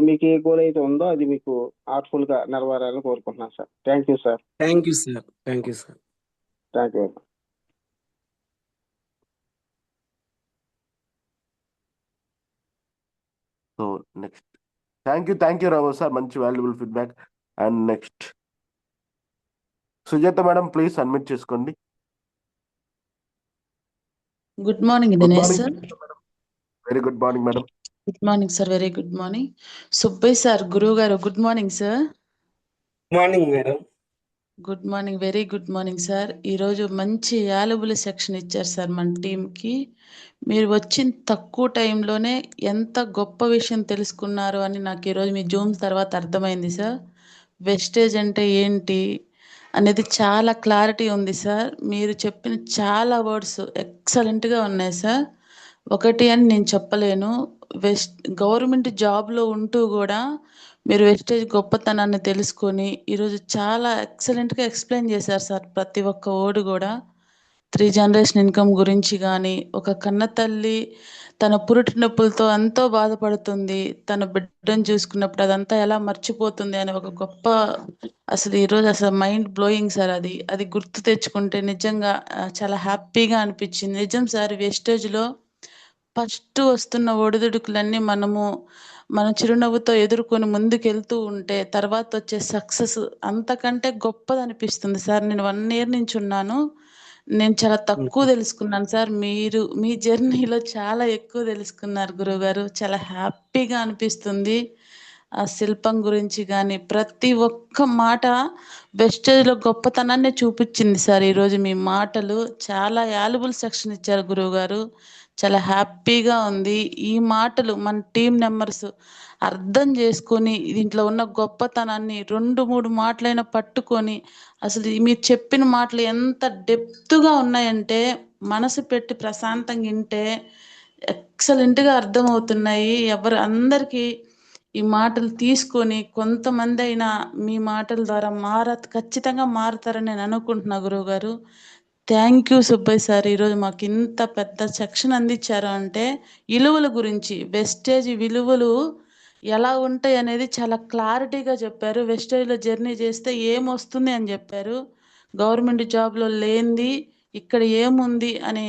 మీకు ఏ గోల్ అయితే ఉందో అది మీకు ఆర్ట్ఫుల్ గా నెరవేరాలని కోరుకుంటున్నాను sir. Thank you sir. Thank you sir. Thank you sir. Thank you. So next thank you Ramu sir, మంచి valuable feedback. And next Sujatha madam, please unmute చేసుకోండి. Good morning good Dinesh morning sir. Very good morning madam. Good morning sir, very good morning. Subbaiah sir, గురువు గారు, good morning sir. Good morning madam. Good morning, very good morning sir. ఈరోజు మంచి valuable section ఇచ్చారు sir మన టీంకి. మీరు వచ్చిన తక్కువ టైంలోనే ఎంత గొప్ప విషయం తెలుసుకున్నారు అని నాకు ఈరోజు మీ జూమ్ తర్వాత అర్థమైంది సార్. వెస్టేజ్ అంటే ఏంటి అనేది చాలా క్లారిటీ ఉంది సార్. మీరు చెప్పిన చాలా వర్డ్స్ ఎక్సలెంట్గా ఉన్నాయి సార్. ఒకటి అని నేను చెప్పలేను. గవర్నమెంట్ జాబ్లో ఉంటూ కూడా మీరు వెస్టేజ్ గొప్పతనాన్ని తెలుసుకొని ఈరోజు చాలా ఎక్సలెంట్గా ఎక్స్ప్లెయిన్ చేశారు సార్. ప్రతి ఒక్క వర్డ్ కూడా 3 జనరేషన్ ఇన్కమ్ గురించి కానీ, ఒక కన్న తల్లి తన పురిటి నొప్పులతో ఎంతో బాధపడుతుంది, తన బిడ్డను చూసుకున్నప్పుడు అదంతా ఎలా మర్చిపోతుంది అని ఒక గొప్ప, అసలు ఈరోజు అసలు మైండ్ బ్లోయింగ్ సార్. అది గుర్తు తెచ్చుకుంటే నిజంగా చాలా హ్యాపీగా అనిపించింది. నిజం సార్, వెస్టేజ్లో ఫస్ట్ వస్తున్న ఒడిదుడుకులన్నీ మన చిరునవ్వుతో ఎదుర్కొని ముందుకెళ్తూ ఉంటే తర్వాత వచ్చే సక్సెస్ అంతకంటే గొప్పదనిపిస్తుంది సార్. నేను 1 ఇయర్ నుంచి ఉన్నాను. నేను చాలా తక్కువ తెలుసుకున్నాను సార్. మీరు మీ జర్నీలో చాలా ఎక్కువ తెలుసుకున్నారు గురువుగారు. చాలా హ్యాపీగా అనిపిస్తుంది. ఆ శిల్పం గురించి కానీ ప్రతి ఒక్క మాట వెస్టేజ్లో గొప్పతనాన్ని చూపించింది సార్. ఈరోజు మీ మాటలు చాలా వాల్యుబుల్ సెక్షన్ ఇచ్చారు గురువుగారు. చాలా హ్యాపీగా ఉంది. ఈ మాటలు మన టీం మెంబర్స్ అర్థం చేసుకొని దీంట్లో ఉన్న గొప్పతనాన్ని 2, 3 మాటలైనా పట్టుకొని అసలు మీరు చెప్పిన మాటలు ఎంత డెప్త్గా ఉన్నాయంటే మనసు పెట్టి ప్రశాంతంగా వింటే ఎక్సలెంట్గా అర్థమవుతున్నాయి. అందరికీ ఈ మాటలు తీసుకొని కొంతమంది అయినా మీ మాటల ద్వారా ఖచ్చితంగా మారుతారని నేను అనుకుంటున్నా గురువుగారు. Thank you Subbaiah sir. ఈరోజు మాకు ఇంత పెద్ద సెక్షన్ అందించారు అంటే విలువల గురించి, వెస్టేజ్ విలువలు ఎలా ఉంటాయి అనేది చాలా క్లారిటీగా చెప్పారు. వెస్టేజ్లో జర్నీ చేస్తే ఏమొస్తుంది అని చెప్పారు. గవర్నమెంట్ జాబ్లో లేనిది ఇక్కడ ఏముంది అని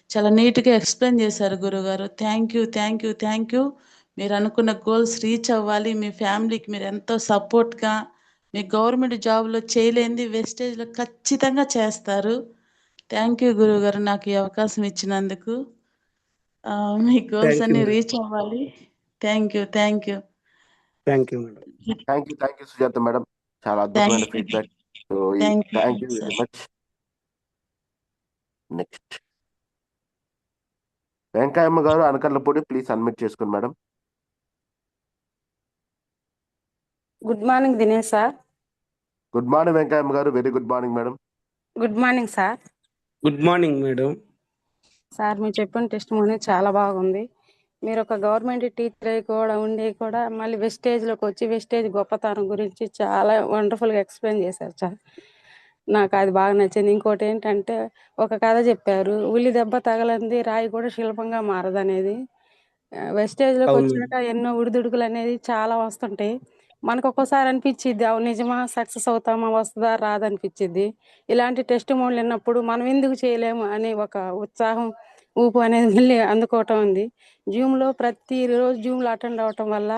చాలా నీట్గా ఎక్స్ప్లెయిన్ చేశారు గురుగారు. Thank you, thank you, thank you. మీరు అనుకున్న గోల్స్ రీచ్ అవ్వాలి. మీ ఫ్యామిలీకి మీరు ఎంతో సపోర్ట్గా మీ గవర్నమెంట్ జాబ్లో చేయలేనిది వెస్టేజ్లో ఖచ్చితంగా చేస్తారు. థ్యాంక్ యూ గురువుగారు నాకు ఈ అవకాశం ఇచ్చినందుకు. మీ గోల్స్ థ్యాంక్ యూ అన్ని మేడం. రీచ్ అవ్వాలి. Thank you, thank you, thank you madam. Thank you Sujatha madam. చాలా అద్భుతమైన thank you, feedback. So thank you thank you very sir. Much. Next Venkayamma garu Anakarlapudi, please admit చేసుకోండి madam. Good morning Dinesh sir. Good morning Venkayamma garu. Very good morning madam. Good morning sir. Good morning madam. Sir మీరు చెప్పిన testimony చాలా బాగుంది. మీరు ఒక government teacher అయి కూడా ఉండి కూడా మళ్ళీ వెస్టేజ్లోకి వచ్చి వెస్టేజ్ గొప్పతనం గురించి చాలా వండర్ఫుల్గా ఎక్స్ప్లెయిన్ చేశారు సార్. నాకు అది బాగా నచ్చింది. ఇంకోటి ఏంటంటే ఒక కథ చెప్పారు, ఉల్లి దెబ్బ తగలంది రాయి కూడా శిల్పంగా మారదనేది. వెస్టేజ్లోకి అవును వచ్చాక ఎన్నో ఉడిదుడుకులు అనేది చాలా వస్తుంటాయి. మనకు ఒక్కోసారి అనిపించిద్ది, అవును నిజమా, సక్సెస్ అవుతామా, వస్తుందా రాదనిపించిద్ది. ఇలాంటి టెస్ట్ మోడ్లు విన్నప్పుడు మనం ఎందుకు చేయలేము అని ఒక ఉత్సాహం, ఊపు అనేది మళ్ళీ అందుకోవటం ఉంది. జూమ్లో ప్రతిరోజు జూమ్లో అటెండ్ అవ్వటం వల్ల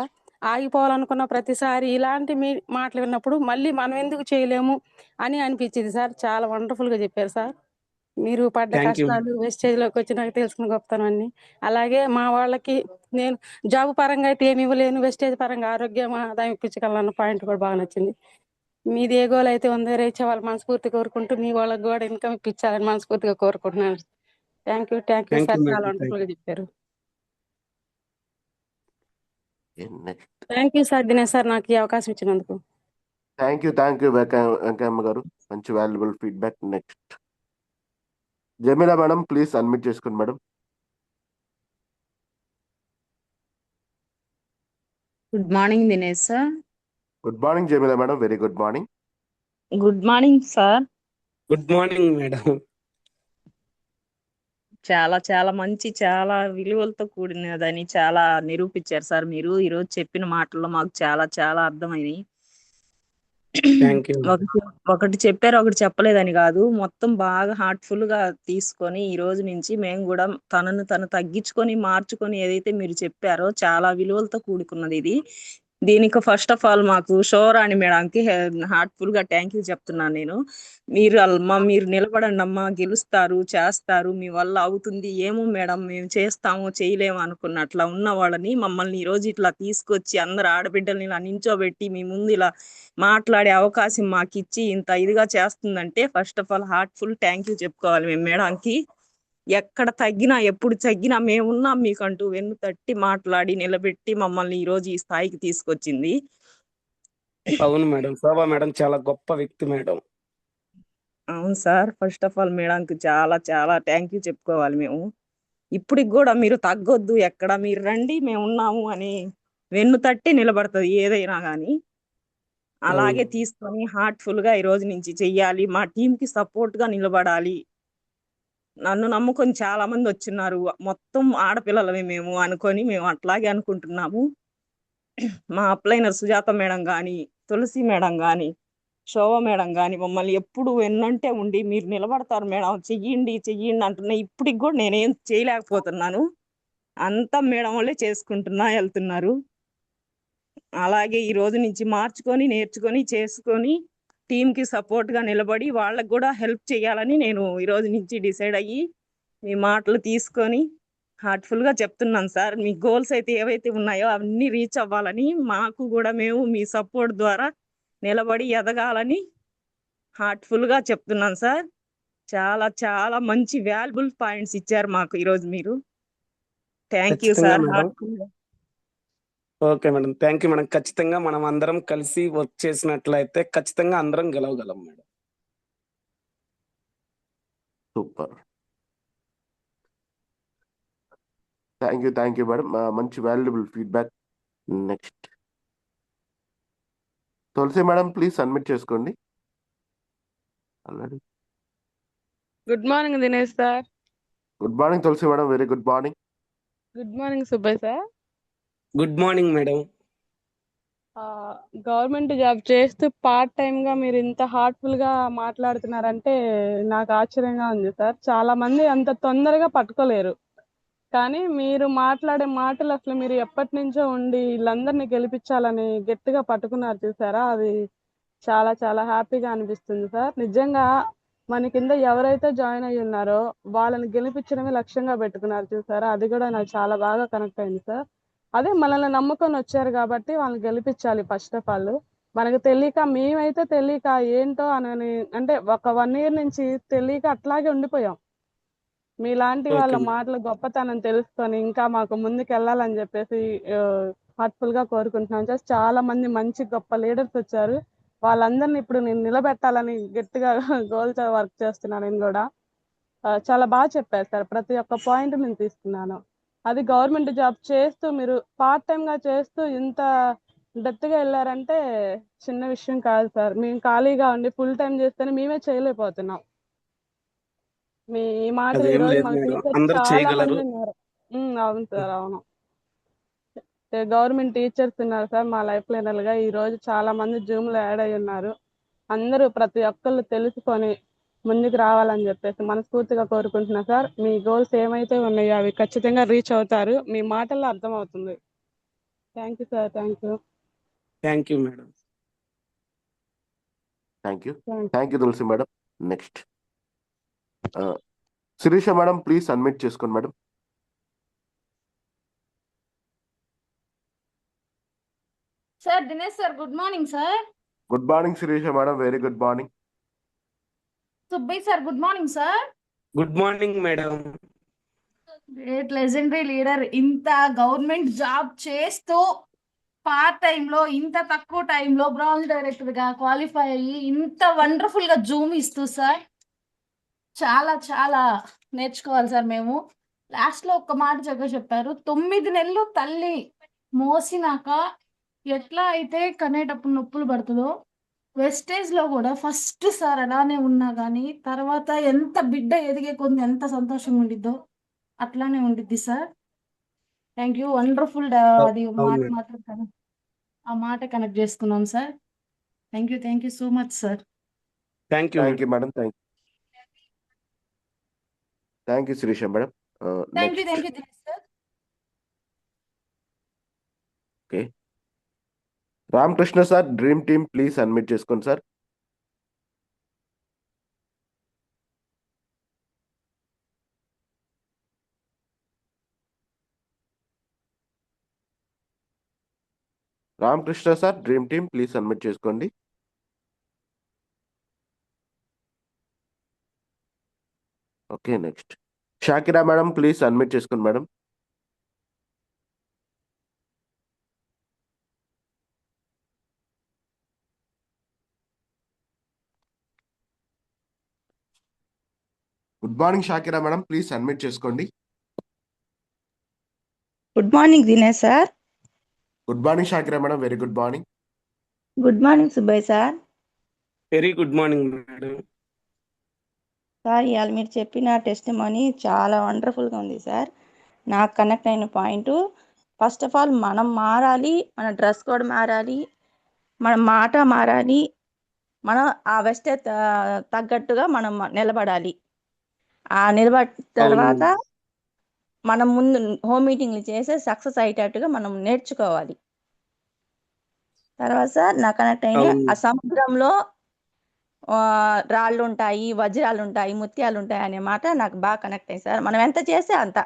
ఆగిపోవాలనుకున్న ప్రతిసారి ఇలాంటి మాటలు విన్నప్పుడు మళ్ళీ మనం ఎందుకు చేయలేము అని అనిపించింది సార్. చాలా వండర్ఫుల్గా చెప్పారు సార్. మీరు పడ్డ థ్యాంక్ యూ. కష్టాలు వెస్టేజ్లోకి వచ్చినాక తెలుసుకున్న గొప్పతనం అన్ని. అలాగే మా వాళ్ళకి నేను జాబ్ పరంగా అయితే ఏమి ఇవ్వలేను, వెస్టేజ్ పరంగా ఆరోగ్యం ఆదాయం ఇప్పించగలను అన్న పాయింట్ కూడా బాగా నచ్చింది. మీది ఏ గోల్ అయితే ఉందో రీచ్ అవ్వాలి మనస్ఫూర్తి కోరుకుంటూ మీ వాళ్ళకి కూడా ఇన్కమ్ ఇప్పించాలని మనస్ఫూర్తిగా కోరుకుంటున్నాను. Thank you thank you sir. చాలా మేడం. వండర్ఫుల్గా చెప్పారు. Next thank you sir Dinesh sir నాకు ఈ అవకాశం ఇచ్చినందుకు. Thank you Venkayamma garu. మంచి valuable feedback. Next Jameela madam, please admit చేసుకోండి madam. Good morning Dinesh sir. Good morning Jameela madam. Very good morning. Good morning sir. Good morning madam. చాలా చాలా మంచి, చాలా విలువలతో కూడినదని చాలా నిరూపించారు సార్ మీరు. ఈరోజు చెప్పిన మాటల్లో మాకు చాలా చాలా అర్థమైంది. Thank you. ఒకటి చెప్పారు, ఒకటి చెప్పలేదని కాదు, మొత్తం బాగా హార్ట్ఫుల్ గా తీసుకొని ఈ రోజు నుంచి మేము కూడా తను తగ్గించుకొని మార్చుకొని ఏదైతే మీరు చెప్పారో చాలా విలువలతో కూడుకున్నది ఇది. దీనికి ఫస్ట్ ఆఫ్ ఆల్ మాకు షోరాణి మేడంకి హార్ట్ఫుల్ గా థ్యాంక్ యూ చెప్తున్నాను నేను. మీరు నిలబడండి అమ్మా, గెలుస్తారు, చేస్తారు, మీ వల్ల అవుతుంది, ఏమో మేడం మేము చేస్తాము చేయలేము అనుకున్న అట్లా ఉన్న వాళ్ళని మమ్మల్ని ఈ రోజు ఇట్లా తీసుకొచ్చి అందరు ఆడబిడ్డల్ని ఇలా నించోబెట్టి మీ ముందు ఇలా మాట్లాడే అవకాశం మాకు ఇచ్చి ఇంత ఇదిగా చేస్తుందంటే first of all heartful thank you చెప్పుకోవాలి మేము మేడంకి. ఎక్కడ తగ్గినా ఎప్పుడు తగ్గినా మేమున్నాం మీకంటూ వెన్ను తట్టి మాట్లాడి నిలబెట్టి మమ్మల్ని ఈ రోజు ఈ స్థాయికి తీసుకొచ్చింది. అవును మేడం, శోభా మేడం చాలా గొప్ప వ్యక్తి మేడం. అవును సార్, ఫస్ట్ ఆఫ్ ఆల్ మేడంకి చాలా చాలా థ్యాంక్ యూ చెప్పుకోవాలి మేము. ఇప్పటికి కూడా మీరు తగ్గొద్దు, ఎక్కడ మీరు రండి మేము ఉన్నాము అని వెన్ను తట్టి నిలబడుతుంది ఏదైనా కానీ. అలాగే తీసుకొని హార్ట్ఫుల్ గా ఈ రోజు నుంచి చెయ్యాలి, మా టీం కి సపోర్ట్ గా నిలబడాలి. నన్ను నమ్ముకొని చాలా మంది వచ్చిన్నారు, మొత్తం ఆడపిల్లలమే మేము అనుకొని మేము అట్లాగే అనుకుంటున్నాము. మా అప్లైనర్ సుజాత మేడం కానీ, తులసి మేడం కానీ, శోభ మేడం కానీ మమ్మల్ని ఎప్పుడు వెన్నంటే ఉండి మీరు నిలబడతారు మేడం, చెయ్యండి చెయ్యండి అంటున్నా. ఇప్పటికి కూడా నేనేం చేయలేకపోతున్నాను. అంతా మేడం వాళ్ళే చేసుకుంటున్నా వెళ్తున్నారు. అలాగే ఈ రోజు నుంచి మార్చుకొని నేర్చుకొని చేసుకొని టీంకి సపోర్ట్గా నిలబడి వాళ్ళకు కూడా హెల్ప్ చేయాలని నేను ఈ రోజు నుంచి డిసైడ్ అయ్యి మీ మాటలు తీసుకొని హార్ట్ఫుల్గా చెప్తున్నాను సార్. మీ గోల్స్ అయితే ఏవైతే ఉన్నాయో అవన్నీ రీచ్ అవ్వాలని, మాకు కూడా మేము మీ సపోర్ట్ ద్వారా నిలబడి ఎదగాలని హార్ట్ఫుల్గా చెప్తున్నాను సార్. చాలా చాలా మంచి వాల్యుబుల్ పాయింట్స్ ఇచ్చారు మాకు ఈరోజు మీరు. థ్యాంక్ యూ ఖచ్చితంగా సార్. మేడం. హార్ట్ఫుల్గా okay madam, thank you madam. ఖచ్చితంగా మనం అందరం కలిసి వర్క్ చేసినట్లయితే ఖచ్చితంగా అందరం గెలవగలం madam. Super. Thank you madam. మంచి valuable feedback. Next Tulasi madam, please submit చేసుకోండి. Already good morning Dinesh sir. Good morning Tulasi madam, very good morning. Good morning Subbaiah sir. Good morning madam. Government job చేస్తూ పార్ట్ టైంగా మీరు ఇంత హార్ట్ఫుల్గా మాట్లాడుతున్నారంటే నాకు ఆశ్చర్యంగా ఉంది సార్. చాలా మంది అంత తొందరగా పట్టుకోలేరు, కానీ మీరు మాట్లాడే మాటలు అసలు మీరు ఎప్పటి నుంచో ఉండి వీళ్ళందరినీ గెలిపించాలని గట్టిగా పట్టుకున్నారు చూసారా, అది చాలా చాలా హ్యాపీగా అనిపిస్తుంది సార్. నిజంగా మన కింద ఎవరైతే జాయిన్ అయ్యి ఉన్నారో వాళ్ళని గెలిపించడమే లక్ష్యంగా పెట్టుకున్నారు చూసారా, అది కూడా నాకు చాలా బాగా కనెక్ట్ అయింది సార్. అదే మనల్ని నమ్ముకొని వచ్చారు కాబట్టి వాళ్ళని గెలిపించాలి ఫస్ట్ ఆఫ్ ఆల్. మనకు తెలియక, మేమైతే తెలియక ఏంటో అని అంటే ఒక 1 year నుంచి తెలియక అట్లాగే ఉండిపోయాం. మీలాంటి ఓకే వాళ్ళ మేడం. మాటల గొప్పతనం తెలుసుకొని ఇంకా మాకు ముందుకు వెళ్ళాలని చెప్పేసి హార్ట్ఫుల్ గా కోరుకుంటున్నాను సార్. చాలా మంది మంచి గొప్ప లీడర్స్ వచ్చారు, వాళ్ళందరినీ ఇప్పుడు నేను నిలబెట్టాలని గట్టిగా గోల్తో వర్క్ చేస్తున్నాను నేను కూడా. చాలా బాగా చెప్పారు సార్, ప్రతి ఒక్క పాయింట్ నేను తీసుకున్నాను. అది గవర్నమెంట్ జాబ్ చేస్తూ మీరు పార్ట్ టైం గా చేస్తూ ఇంత డెప్త్గా వెళ్ళారంటే చిన్న విషయం కాదు సార్. మేము ఖాళీగా ఉండి ఫుల్ టైం చేస్తేనే మేమే చేయలేకపోతున్నాం. మీ ఈ మాట ఈ అదేం రోజు లేదు మన మేడం, టీచర్స్ అందరు చాలా చేయగలరు. మంది ఉన్నారు. అవును సార్, అవును. గవర్నమెంట్ టీచర్స్ ఉన్నారు సార్ మా లైఫ్ లైనర్ గా. ఈ రోజు చాలా మంది జూమ్ లో యాడ్ అయి ఉన్నారు. అందరూ ప్రతి ఒక్కళ్ళు తెలుసుకొని ముందుకు రావాలని చెప్పేసి మనస్ఫూర్తిగా కోరుకుంటున్నా సార్. మీ గోల్స్ ఏమైతే ఉన్నాయో అవి ఖచ్చితంగా రీచ్ అవుతారు, మీ మాటల్లో అర్థమవుతుంది. Thank you sir. Thank you. Thank you madam. Thank you Tulasi madam. Next Sirisha madam, please submit చేసుకోండి madam. Sir Dinesh sir, good morning sir. Good morning Sirisha madam, very good morning. Subbaiah sir, good morning sir. Good morning madam. Great legendary leader. ఇంత government job చేస్తూ part టైంలో ఇంత తక్కువ టైంలో branch director గా qualify అయ్యి ఇంత వండర్ఫుల్ గా జూమ్ ఇస్తూ సార్, చాలా చాలా నేర్చుకోవాలి సార్. మేము లాస్ట్ లో ఒక్క మాట చెప్పారు, 9 నెలలు తల్లి మోసినాక ఎట్లా అయితే కనేటప్పుడు నొప్పులు పడుతుందో వెస్టేజ్ లో కూడా ఫస్ట్ సార్ అలానే ఉన్నా కానీ తర్వాత ఎంత బిడ్డ ఎదిగే కొద్ది ఎంత సంతోషంగా ఉండిద్దో అట్లానే ఉండిద్ది సార్. Thank you. వండర్ఫుల్. అది మాట అవును. మాత్రం ఆ మాట కనెక్ట్ చేసుకున్నాం sir. Thank you so much sir. Thank you thank you madam. Thank you Sirisha madam. Thank you next Dinesh sir. Okay, Ramakrishna sir, dream team, please submit చేసుకోండి sir. Ramakrishna sir, dream team, please submit చేసుకోండి. Okay, next Shakira madam, please submit చేసుకోండి madam. Good morning Shakira madam, please submit చేసుకోండి. Good morning Dinesh sir. Good morning Shakira madam, very good morning. Good morning Subbaiah sir. Very good morning madam. Sir ఇవాళ మీరు చెప్పిన testimony చాలా వండర్ఫుల్గా ఉంది sir. నాకు connect అయిన point, first of all మనం మారాలి, మన డ్రెస్ కోడ్ మారాలి, మన మాట మారాలి, మనం ఆ వెస్టే తగ్గట్టుగా మనం నిలబడాలి. ఆ నిలబడిన తర్వాత మనం ముందు హోమ్ మీటింగ్లు చేసే సక్సెస్ అయ్యేటట్టుగా మనం నేర్చుకోవాలి. తర్వాత సార్ నా కనెక్ట్ అయిన అవును. ఆ సముద్రంలో రాళ్ళు ఉంటాయి, వజ్రాలు ఉంటాయి, ముత్యాలు ఉంటాయి అనే మాట నాకు బాగా కనెక్ట్ అయ్యింది సార్. మనం ఎంత చేస్తే అంత.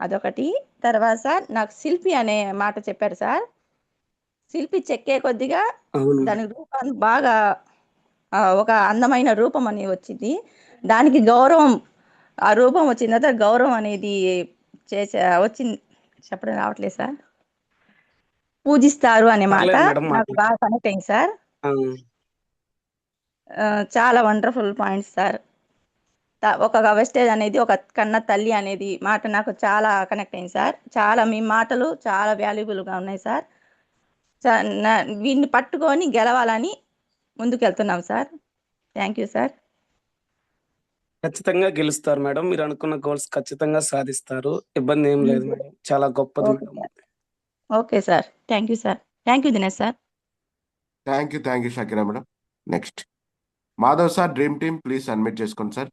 అదొకటి. తర్వాత సార్ నాకు శిల్పి అనే మాట చెప్పారు సార్. శిల్పి చెక్కే కొద్దిగా అవును. దాని రూపాన్ని బాగా ఒక అందమైన రూపం అనేది వచ్చింది. దానికి గౌరవం, ఆ రూపం వచ్చిన తర్వాత గౌరవం అనేది వచ్చింది. చెప్పడం రావట్లేదు సార్. పూజిస్తారు అనే మాట పర్లేదు మేడం నాకు బాగా కనెక్ట్ అయింది సార్. చాలా వండర్ఫుల్ పాయింట్స్ సార్. ఒక వెస్టేజ్ అనేది ఒక కన్న తల్లి అనేది మాట నాకు చాలా కనెక్ట్ అయింది సార్. చాలా మీ మాటలు చాలా వాల్యుబుల్గా ఉన్నాయి సార్. వీడిని పట్టుకొని గెలవాలని ముందుకెళ్తున్నాం సార్. Thank you sir. ఖచ్చితంగా గెలుస్తారు మేడం. మీరు అనుకున్న గోల్స్ ఖచ్చితంగా సాధిస్తారు. ఇబ్బంది ఏం లేదు మేడం. చాలా గొప్పది okay madam. Sir. Okay sir. Thank you sir. Thank you Dinesh sir. Thank you Shakira madam. Next Madhav sir, dream team please admit చేసుకోండి sir.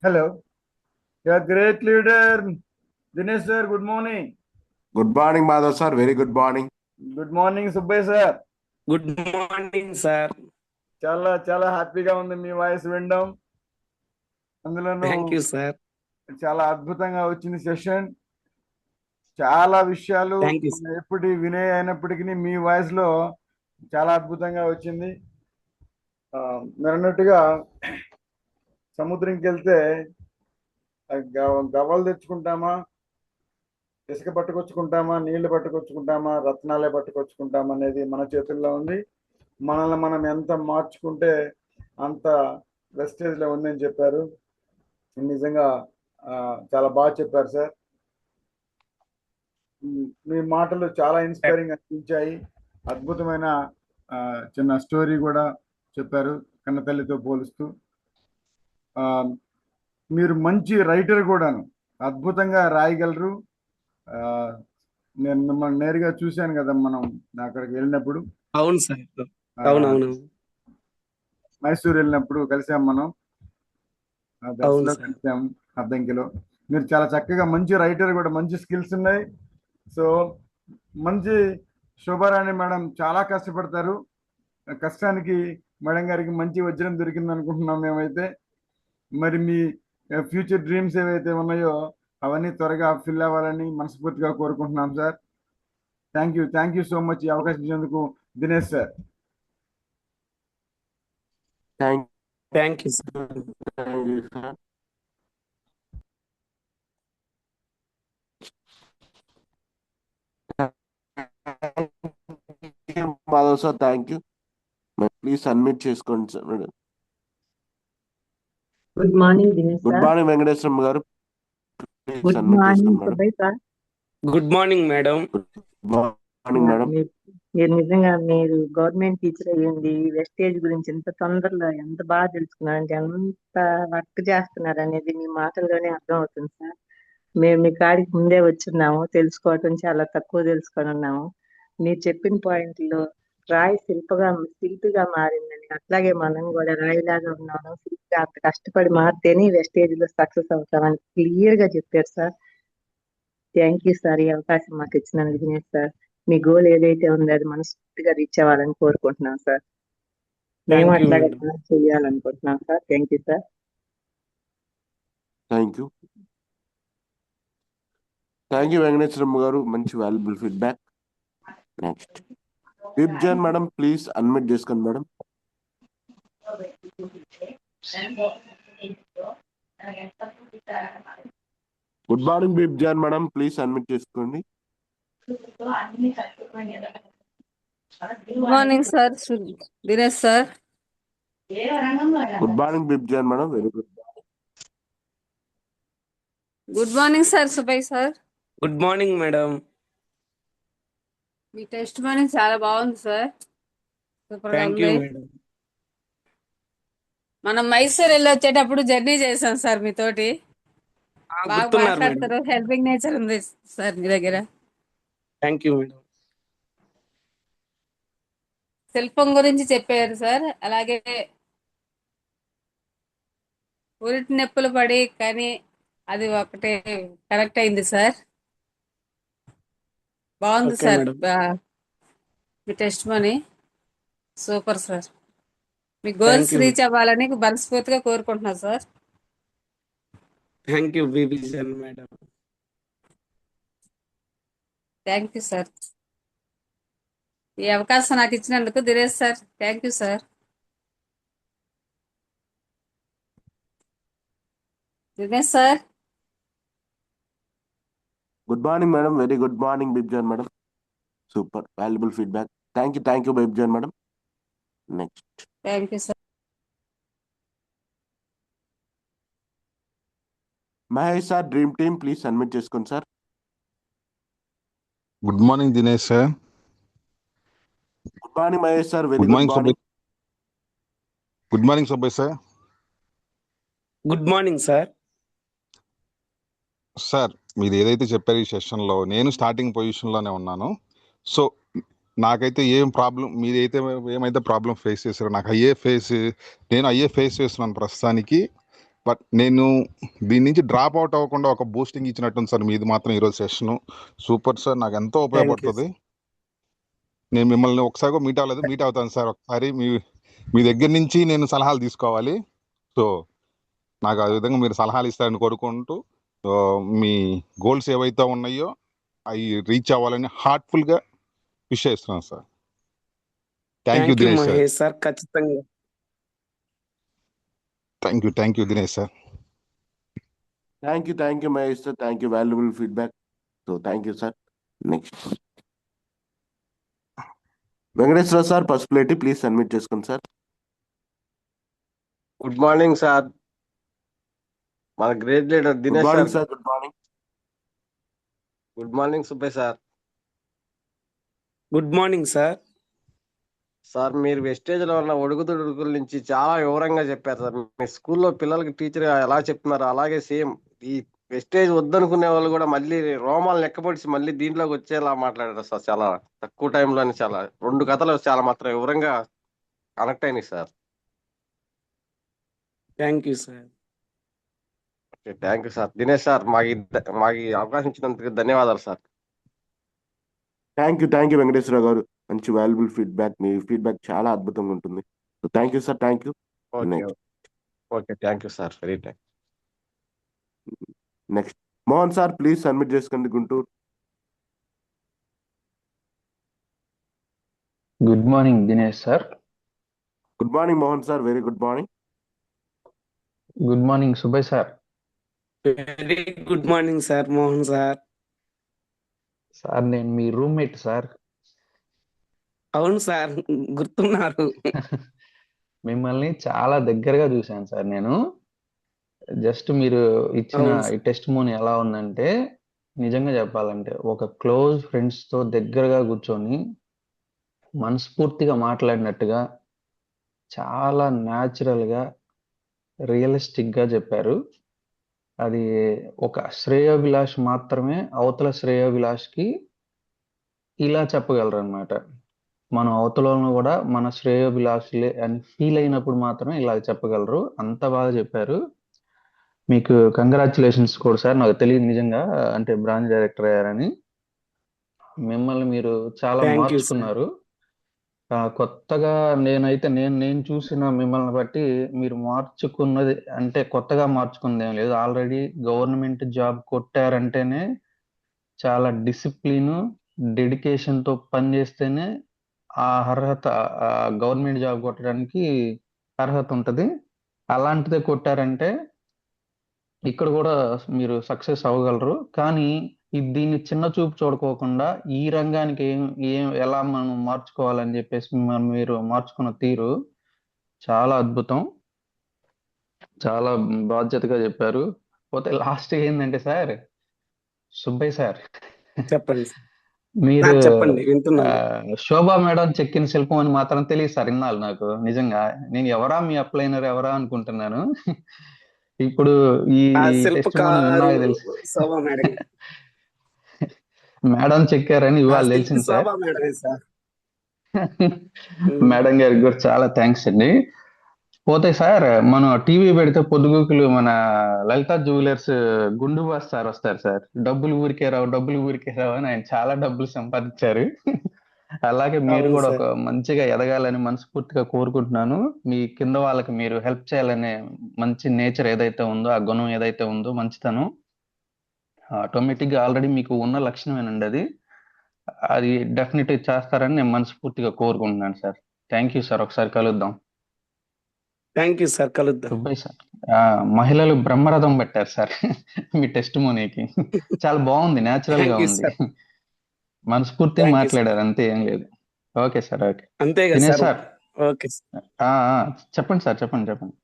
Hello. You are great leader. Dinesh sir, good morning. Good morning Madhav sir. Very good morning. Good morning, Subbay sir. Good morning sir. చాలా చాలా హ్యాపీగా ఉంది మీ voice వినడం. అందులోనూ thank you sir. చాలా అద్భుతంగా వచ్చింది సెషన్. చాలా విషయాలు థ్యాంక్ యూ సార్. ఎప్పుడు వినే అయినప్పటికీ మీ వాయిస్ లో చాలా అద్భుతంగా వచ్చింది. మీరు అన్నట్టుగా సముద్రంకి వెళ్తే గవ్వలు తెచ్చుకుంటామా, ఇసుక పట్టుకొచ్చుకుంటామా, నీళ్లు పట్టుకొచ్చుకుంటామా, రత్నాలే పట్టుకొచ్చుకుంటామా అనేది మన చేతుల్లో ఉంది. మనల్ని మనం ఎంత మార్చుకుంటే అంత వెస్టేజ్లో ఉందని చెప్పారు. నిజంగా చాలా బాగా చెప్పారు సార్. మీ మాటలు చాలా ఇన్స్పైరింగ్ అనిపించాయి. అద్భుతమైన చిన్న స్టోరీ కూడా చెప్పారు కన్నతల్లితో పోలుస్తూ. మీరు మంచి రైటర్ కూడాను, అద్భుతంగా రాయగలరు. నేను మిమ్మల్ని నేరుగా చూశాను కదా మనం అక్కడికి వెళ్ళినప్పుడు. అవును సార్. అవునవును. మైసూర్ వెళ్ళినప్పుడు కలిసాం మనం, బస్సులో కలిసాం అద్దంకిలో. మీరు చాలా చక్కగా మంచి రైటర్ కూడా, మంచి స్కిల్స్ ఉన్నాయి. సో మంచి శోభారాణి మేడం చాలా కష్టపడతారు. కష్టానికి మేడం గారికి మంచి వజ్రం దొరికింది అనుకుంటున్నాం మేమైతే. మరి మీ ఫ్యూచర్ డ్రీమ్స్ ఏవైతే ఉన్నాయో అవన్నీ త్వరగా ఫిల్ అవ్వాలని మనస్ఫూర్తిగా కోరుకుంటున్నాం sir. Thank you so much ఈ అవకాశం ఇచ్చినందుకు Dinesh sir. Thank you sir. Madhav sir thank you. Please unmute చేసుకోండి sir madam. Good morning Dinesh good sir. Morning Venkateswaram గారు. Good morning Subbaiah sir. Good morning madam. Good morning madam. మీరు నిజంగా మీరు గవర్నమెంట్ టీచర్ అయ్యింది wastage గురించి ఇంత తొందరలో ఎంత బాగా తెలుసుకున్నారంటే, ఎంత వర్క్ చేస్తున్నారు అనేది మీ మాటల్లోనే అర్థం అవుతుంది సార్. మేము మీ కాడికి ముందే వచ్చున్నాము, తెలుసుకోవటం చాలా తక్కువ తెలుసుకొని ఉన్నాము. మీరు చెప్పిన పాయింట్లో రాయి శిల్పిగా మారిందని, అట్లాగే మనం కూడా రాయిలాగా ఉన్నాము, శిల్పిగా అంత కష్టపడి మారితేనే వెస్టేజ్ లో సక్సెస్ అవుతామని క్లియర్ గా చెప్పారు సార్. థ్యాంక్ యూ సార్ ఈ అవకాశం మాకు ఇచ్చినందుకు దినేష్ సార్. మీ గోల్ ఏదైతే ఉందో అది మనస్ఫూర్తిగా రీచ్ అవ్వాలని కోరుకుంటున్నాం సార్. మేము అట్లాగే చేయాలనుకుంటున్నాం sir. Thank you sir. Thank you Venkateswaramma గారు. మంచి valuable feedback. Next Vibjan madam please unmute చేసుకోండి madam. Good morning Vibjan madam please unmute చేసుకోండి. Good morning sir Dinesh sir. Good morning Vibjan madam. Very good. Good morning sir Subbaiah sir. Good morning madam. మీ testimony చాలా బాగుంది sir. Super గా thank you ఉంది. Madam. మనం మైసూర్ వెళ్ళి వచ్చేటప్పుడు జర్నీ చేసాం సార్ మీతోటి. బాగా గుర్తున్నారు మేడం. మాట్లాడతారు, హెల్పింగ్ నేచర్ ఉంది సార్ మీ దగ్గర. Thank you madam. Cell phone గురించి చెప్పారు సార్. అలాగే ఉరిటి నొప్పులు పడి కానీ అది ఒకటే కరెక్ట్ అయింది సార్. బాగుంది ఓకే సార్. మేడం. మీ టెస్ట్ మనీ సూపర్ సార్. మీ థ్యాంక్ గోల్స్ యూ రీచ్ అవ్వాలని మనస్ఫూర్తిగా కోరుకుంటున్నాను sir. Thank you Vijan madam. Thank you sir. ఈ అవకాశం నాకు ఇచ్చినందుకు Dinesh sir thank you sir. Dinesh sir. Good morning madam. Very good morning Bibjan madam. Super valuable feedback. Thank you Bibjan madam. Next thank you sir. Mahesh sir, dream team please submit చేసుకోండి sir. Good morning Dinesh sir. Good morning Mahesh sir. Very good good morning morning. Good morning Subbaiah sir. Good morning sir. Sir మీరు ఏదైతే చెప్పారు ఈ సెషన్లో నేను starting పొజిషన్లోనే ఉన్నాను. So నాకైతే ఏం ప్రాబ్లం మీరైతే ఏమైతే ప్రాబ్లం ఫేస్ చేశారో నేను అయ్యే ఫేస్ చేస్తున్నాను ప్రస్తుతానికి. బట్ నేను దీని నుంచి డ్రాప్ అవుట్ అవ్వకుండా ఒక బూస్టింగ్ ఇచ్చినట్టుంది సార్ మీది మాత్రం ఈరోజు సెషను. సూపర్ సార్, నాకు ఎంతో థ్యాంక్ యూ ఉపయోగపడుతుంది. నేను మిమ్మల్ని ఒకసారి మీట్ అవ్వలేదు, మీట్ అవుతాను సార్ ఒకసారి. మీ దగ్గర నుంచి నేను సలహాలు తీసుకోవాలి. సో నాకు ఆ విధంగా మీరు సలహాలు ఇస్తారని కోరుకుంటూ మీ గోల్స్ ఏవైతే ఉన్నాయో అవి రీచ్ అవ్వాలని హార్ట్ఫుల్గా విష్ చేస్తున్నాను sir. Thank you thank you Dinesh sir. Mahesh sir. ఖచ్చితంగా thank you Dinesh sir. Thank you Mahesh sir. Thank you valuable feedback. So thank you sir. Next Venkateswara sir, Pasupuleti please submit చేసుకోండి సార్. Good morning sir. మన great leader good Dinesh morning sir. Sir. Good morning. Good morning Subbaiah sir. Good morning sir. Sir మీరు వెస్టేజ్లో ఉన్న ఒడుగుదొడుగుల నుంచి చాలా వివరంగా చెప్పారు sir. మీ స్కూల్లో పిల్లలకి టీచర్ ఎలా చెప్తున్నారో అలాగే సేమ్ ఈ వెస్టేజ్ వద్దనుకునే వాళ్ళు కూడా మళ్ళీ రోమాలు లెక్కపడిచి మళ్ళీ దీంట్లోకి వచ్చేలా మాట్లాడారు సార్. చాలా తక్కువ టైంలోనే చాలా 2 కథలు చాలా మాత్రం వివరంగా కనెక్ట్ అయినాయి sir. Thank you sir. Thank you sir. Dinesh sir మాకు ఈ అవకాశం ఇచ్చినందుకు ధన్యవాదాలు సార్. థ్యాంక్ యూ వెంకటేశ్వర గారు. మంచి వాల్యుబుల్ ఫీడ్బ్యాక్. మీ ఫీడ్బ్యాక్ చాలా అద్భుతంగా ఉంటుంది. So thank you sir. Thank you. Okay thank you sir. Very thank. Next Mohan sir please submit చేసుకోండి Guntur. Good morning Dinesh sir. Good morning Mohan sir. Very good morning. Good morning Subbaiah sir. Very good morning sir. Mohan sir. Sir నేను మీ roommate sir. అవును sir, గుర్తున్నారు. మిమ్మల్ని చాలా దగ్గరగా చూశాను sir నేను. జస్ట్ మీరు ఇచ్చిన అవును ఈ సార్. టెస్ట్ మోని ఎలా ఉందంటే నిజంగా చెప్పాలంటే ఒక క్లోజ్ ఫ్రెండ్స్తో దగ్గరగా కూర్చొని మనస్ఫూర్తిగా మాట్లాడినట్టుగా చాలా న్యాచురల్గా రియలిస్టిక్గా చెప్పారు. అది ఒక శ్రేయోభిలాష్ మాత్రమే అవతల శ్రేయోభిలాష్కి ఇలా చెప్పగలరు అనమాట. మనం అవతలను కూడా మన శ్రేయోభిలాషులే అని ఫీల్ అయినప్పుడు మాత్రమే ఇలా చెప్పగలరు. అంత బాగా చెప్పారు. మీకు కంగ్రాచులేషన్స్ కూడా సార్. నాకు తెలియదు నిజంగా అంటే బ్రాంచ్ డైరెక్టర్ అయ్యారని. మిమ్మల్ని మీరు చాలా థ్యాంక్ యూ సార్. మార్చుకున్నారు. కొత్తగా నేను చూసిన మిమ్మల్ని బట్టి మీరు మార్చుకున్నది అంటే కొత్తగా మార్చుకున్నది ఏం లేదు. ఆల్రెడీ గవర్నమెంట్ జాబ్ కొట్టారంటేనే చాలా డిసిప్లిన్ డెడికేషన్తో పని చేస్తేనే ఆ అర్హత గవర్నమెంట్ జాబ్ కొట్టడానికి అర్హత ఉంటుంది. అలాంటిదే కొట్టారంటే ఇక్కడ కూడా మీరు సక్సెస్ అవ్వగలరు. కానీ దీన్ని చిన్న చూపు చూడుకోకుండా ఈ రంగానికి ఎలా మనం మార్చుకోవాలని చెప్పేసి మీరు మార్చుకున్న తీరు చాలా అద్భుతం. చాలా బాధ్యతగా చెప్పారు. పోతే లాస్ట్ ఏంటంటే సార్ సుబ్బయ్య సార్ చెప్పండి సార్. మీరు చెప్పండి, వింటున్నాను. శోభా మేడం చెక్కిన శిల్పం అని మాత్రం తెలియదు సార్. ఇన్నాళ్ళు నాకు నిజంగా నేను ఎవరా మీ అప్లైనర్ ఎవరా అనుకుంటున్నాను. ఇప్పుడు ఈ టెస్ట్ మోని విన్నాక తెలుసు శోభా మేడం. మేడం చెక్కారని ఇవాళ తెలిసింది సార్. శోభా మేడమే సార్. మేడం గారికి కూడా చాలా థ్యాంక్స్ అండి. పోతే సార్ మనం టీవీ పెడితే పొద్దుగూకులు మన లలితా జ్యువెలర్స్ గుండు బాస్ సార్ వస్తారు సార్. డబ్బులు ఊరికే రావు అని ఆయన చాలా డబ్బులు సంపాదించారు. అలాగే మీరు అవును కూడా సార్. ఒక మంచిగా ఎదగాలని మనస్ఫూర్తిగా కోరుకుంటున్నాను. మీ కింద వాళ్ళకి మీరు హెల్ప్ చేయాలనే మంచి నేచర్ ఏదైతే ఉందో, ఆ గుణం ఏదైతే ఉందో, మంచితనం ఆటోమేటిక్ గా ఆల్రెడీ మీకు ఉన్న లక్షణమేనండి అది. అది డెఫినెట్ చేస్తారని నేను మనస్ఫూర్తిగా కోరుకుంటున్నాను సార్. Thank you sir. ఒకసారి కలుద్దాం. Thank you sir. కలుద్దాం. సుబ్బయ్య సార్ మహిళలు బ్రహ్మరథం పెట్టారు సార్ మీ టెస్ట్ మోనీకి. చాలా బాగుంది, న్యాచురల్ గా థ్యాంక్ యూ ఉంది. సార్. మనస్ఫూర్తిగా థ్యాంక్ యూ సార్. మాట్లాడారు, అంతే, ఏం లేదు. Okay sir. ఓకే అంతే కదా Dinesh sir. Sir. Okay sir. చెప్పండి సార్, చెప్పండి.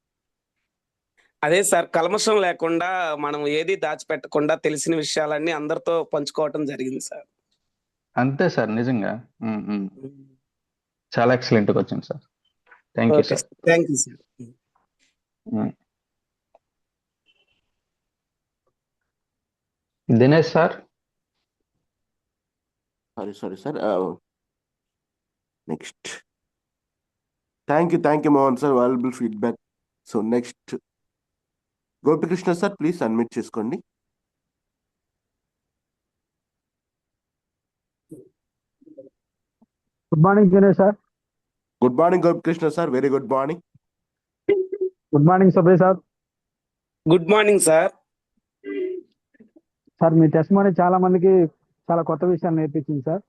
అదే సార్, కల్మషం లేకుండా మనం ఏది దాచిపెట్టకుండా తెలిసిన విషయాలన్నీ అందరితో పంచుకోవటం జరిగింది సార్. అంతే సార్, నిజంగా. చాలా ఎక్సలెంట్గా వచ్చింది sir. Thank you okay sir. Sir. Thank you sir. Dinesh sir. Sorry sir. Next. Thank you Mohan sir, valuable feedback. So next Gopikrishna sir, please unmute చేసుకోండి. Good morning Dinesh sir. Good morning Gopikrishna sir, very good morning. Good morning Subbaiah sir. Good morning sir. Sir మీ testimony చాలా మందికి చాలా కొత్త విషయాలు నేర్పించింది sir.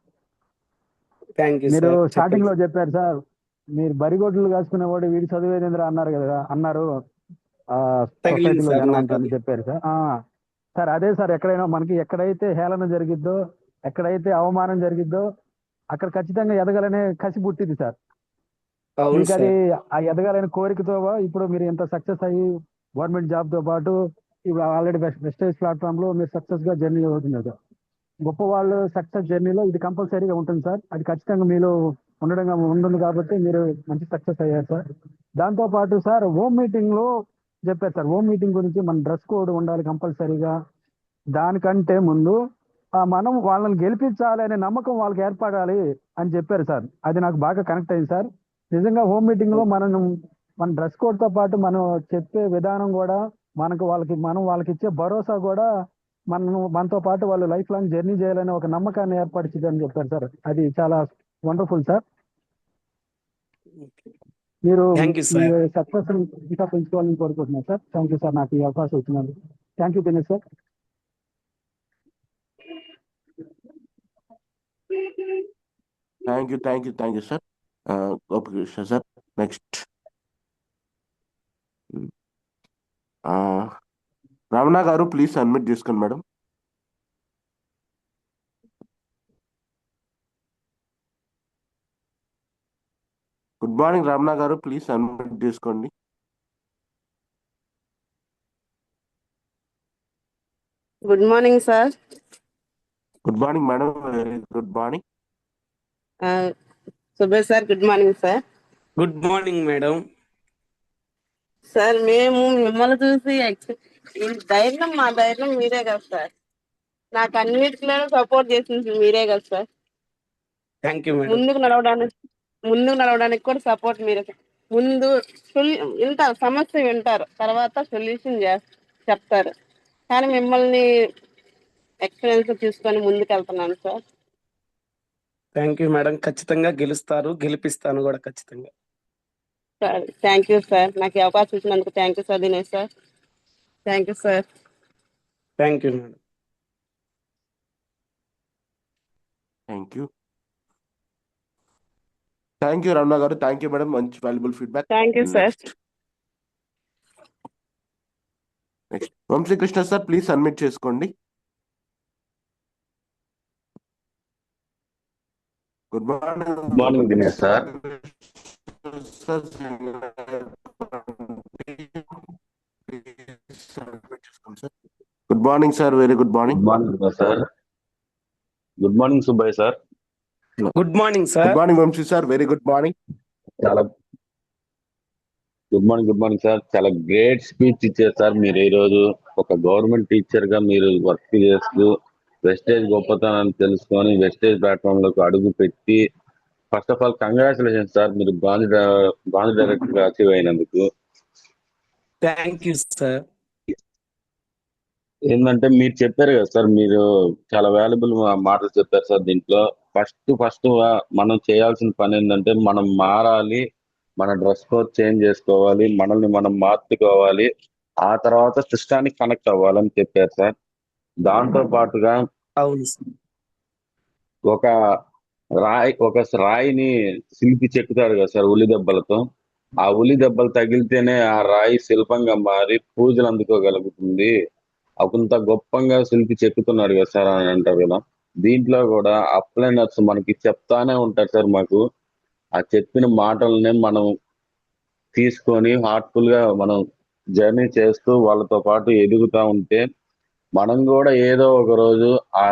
Thank you మీరు sir. Starting లో చెప్పండి. చెప్పారు సార్, మీరు బరిగొడ్లు కాసుకునేవాడు వీడి చదివేదేంద్ర అన్నారు తగిలింది సొసైటీలో సార్ జనం నాకు అంతా అని అది. చెప్పారు సార్. సార్ అదే సార్, ఎక్కడైనా మనకి ఎక్కడైతే హేళన జరిగిద్దో, ఎక్కడైతే అవమానం జరిగిద్దో అక్కడ ఖచ్చితంగా ఎదగాలనే కసి పుట్టింది సార్. అవును మీకు అది సార్. ఆ ఎదగాలనే కోరికతో ఇప్పుడు మీరు ఎంత సక్సెస్ అయ్యి గవర్నమెంట్ జాబ్ తో పాటు ఇప్పుడు ఆల్రెడీ వెస్టేజ్ ప్లాట్ఫామ్ లో మీరు సక్సెస్ గా జర్నీ అవుతున్నారు సార్. గొప్ప వాళ్ళు సక్సెస్ జర్నీలో ఇది కంపల్సరీగా ఉంటుంది సార్. అది ఖచ్చితంగా మీలో ఉంటుంది కాబట్టి మీరు మంచి సక్సెస్ అయ్యారు సార్. దాంతో పాటు సార్ హోమ్ మీటింగ్ లో చెప్పారు సార్, హోమ్ మీటింగ్ గురించి మన డ్రెస్ కోడ్ ఉండాలి కంపల్సరీగా. దానికంటే ముందు మనం వాళ్ళని గెలిపించాలి అనే నమ్మకం వాళ్ళకి ఏర్పడాలి అని చెప్పారు సార్. అది నాకు బాగా కనెక్ట్ అయింది సార్. నిజంగా హోమ్ మీటింగ్ లో మన డ్రెస్ కోడ్ తో పాటు మనం చెప్పే విధానం కూడా వాళ్ళకి ఇచ్చే భరోసా కూడా మనతో పాటు వాళ్ళు లైఫ్ లాంగ్ జర్నీ చేయాలనే ఒక నమ్మకాన్ని ఏర్పరిచింది అని చెప్పారు సార్. అది చాలా వండర్ఫుల్ సార్. మీరు thank you me sir. Success ఇంకా పెంచుకోవాలని కోరుకుంటున్నాను సార్. థ్యాంక్ యూ సార్, నాకు ఈ అవకాశం ఇచ్చినందుకు. Thank you Dinesh sir. Thank you sir. Gopikrishna sir. Next Ramana గారు, ప్లీజ్ అన్మ్యూట్ చేసుకోండి మేడం. గుడ్ మార్నింగ్ రమణ గారు, ప్లీజ్ అన్మ్యూట్ చేసుకోండి. Good morning sir. Good morning madam, very good morning. Subbaiah sir, good morning sir. Good morning madam. Sir మేము మిమ్మల్ని చూసి మా ధైర్యం మీరే కదా సార్. నాకు అన్నిటిలో సపోర్ట్ చేసింది మీరే కదా సార్. Thank you madam. ముందుకు నడవడానికి కూడా సపోర్ట్ మీరే. ముందు వింటారు, సమస్య వింటారు, తర్వాత సొల్యూషన్ చెప్తారు. కానీ మిమ్మల్ని ఎక్స్పీరియన్స్ తీసుకొని ముందుకు వెళ్తున్నాను సార్. Thank you madam. ఖచ్చితంగా గెలుస్తారు, గెలిపిస్తాను కూడా ఖచ్చితంగా. Sir thank you sir. నాకు ఈ అవకాశం ఇచ్చినందుకు thank you sir Dinesh sir. Thank you sir. Thank you madam. Thank you Ramana గారు. థ్యాంక్ యూ మేడం, మంచి valuable feedback. Thank you sir. Next Vamsikrishna sir, please unmute చేసుకోండి. Good morning Dinesh sir. Good morning sir, very good morning. Good morning sir. Good morning Subbaiah sir. Good morning sir. Good morning Vamsi sir, very good morning. చాలా good morning sir. చాలా great speech ఇచ్చారు sir మీరు ఈరోజు. ఒక government teacher గా మీరు work చేస్తూ wastage గొప్పతనాన్ని తెలుసుకొని వెస్టేజ్ ప్లాట్ఫామ్ లోకి అడుగు పెట్టి first of all congratulation sir, మీరు బ్రాంచ్ డైరెక్టర్ గా అచీవ్ అయినందుకు. Thank you sir. ఏంటంటే మీరు చెప్పారు కదా సార్, మీరు చాలా వాల్యుబుల్ మాటలు చెప్పారు సార్. దీంట్లో ఫస్ట్ మనం చేయాల్సిన పని ఏంటంటే మనం మారాలి, మన డ్రెస్ కోడ్ చేంజ్ చేసుకోవాలి, మనల్ని మనం మార్చుకోవాలి, ఆ తర్వాత సిస్టానికి కనెక్ట్ అవ్వాలని చెప్పారు సార్. దాంతో పాటుగా అవును సార్. ఒక రాయిని శిల్పి చెక్కుతాడు కదా సార్ ఉలి దెబ్బలతో. ఆ ఉలి దెబ్బలు తగిలితేనే ఆ రాయి శిల్పంగా మారి పూజలు అందుకోగలుగుతుంది. అంత గొప్పగా శిల్పి చెక్కుతున్నాడు కదా సార్ అని అంటారు కదా. దీంట్లో కూడా అప్లైనర్స్ మనకి చెప్తానే ఉంటారు సార్. మాకు ఆ చెప్పిన మాటలనే మనం తీసుకొని హార్ట్ఫుల్ గా మనం జర్నీ చేస్తూ వాళ్ళతో పాటు ఎదుగుతా ఉంటే మనం కూడా ఏదో ఒక రోజు ఆ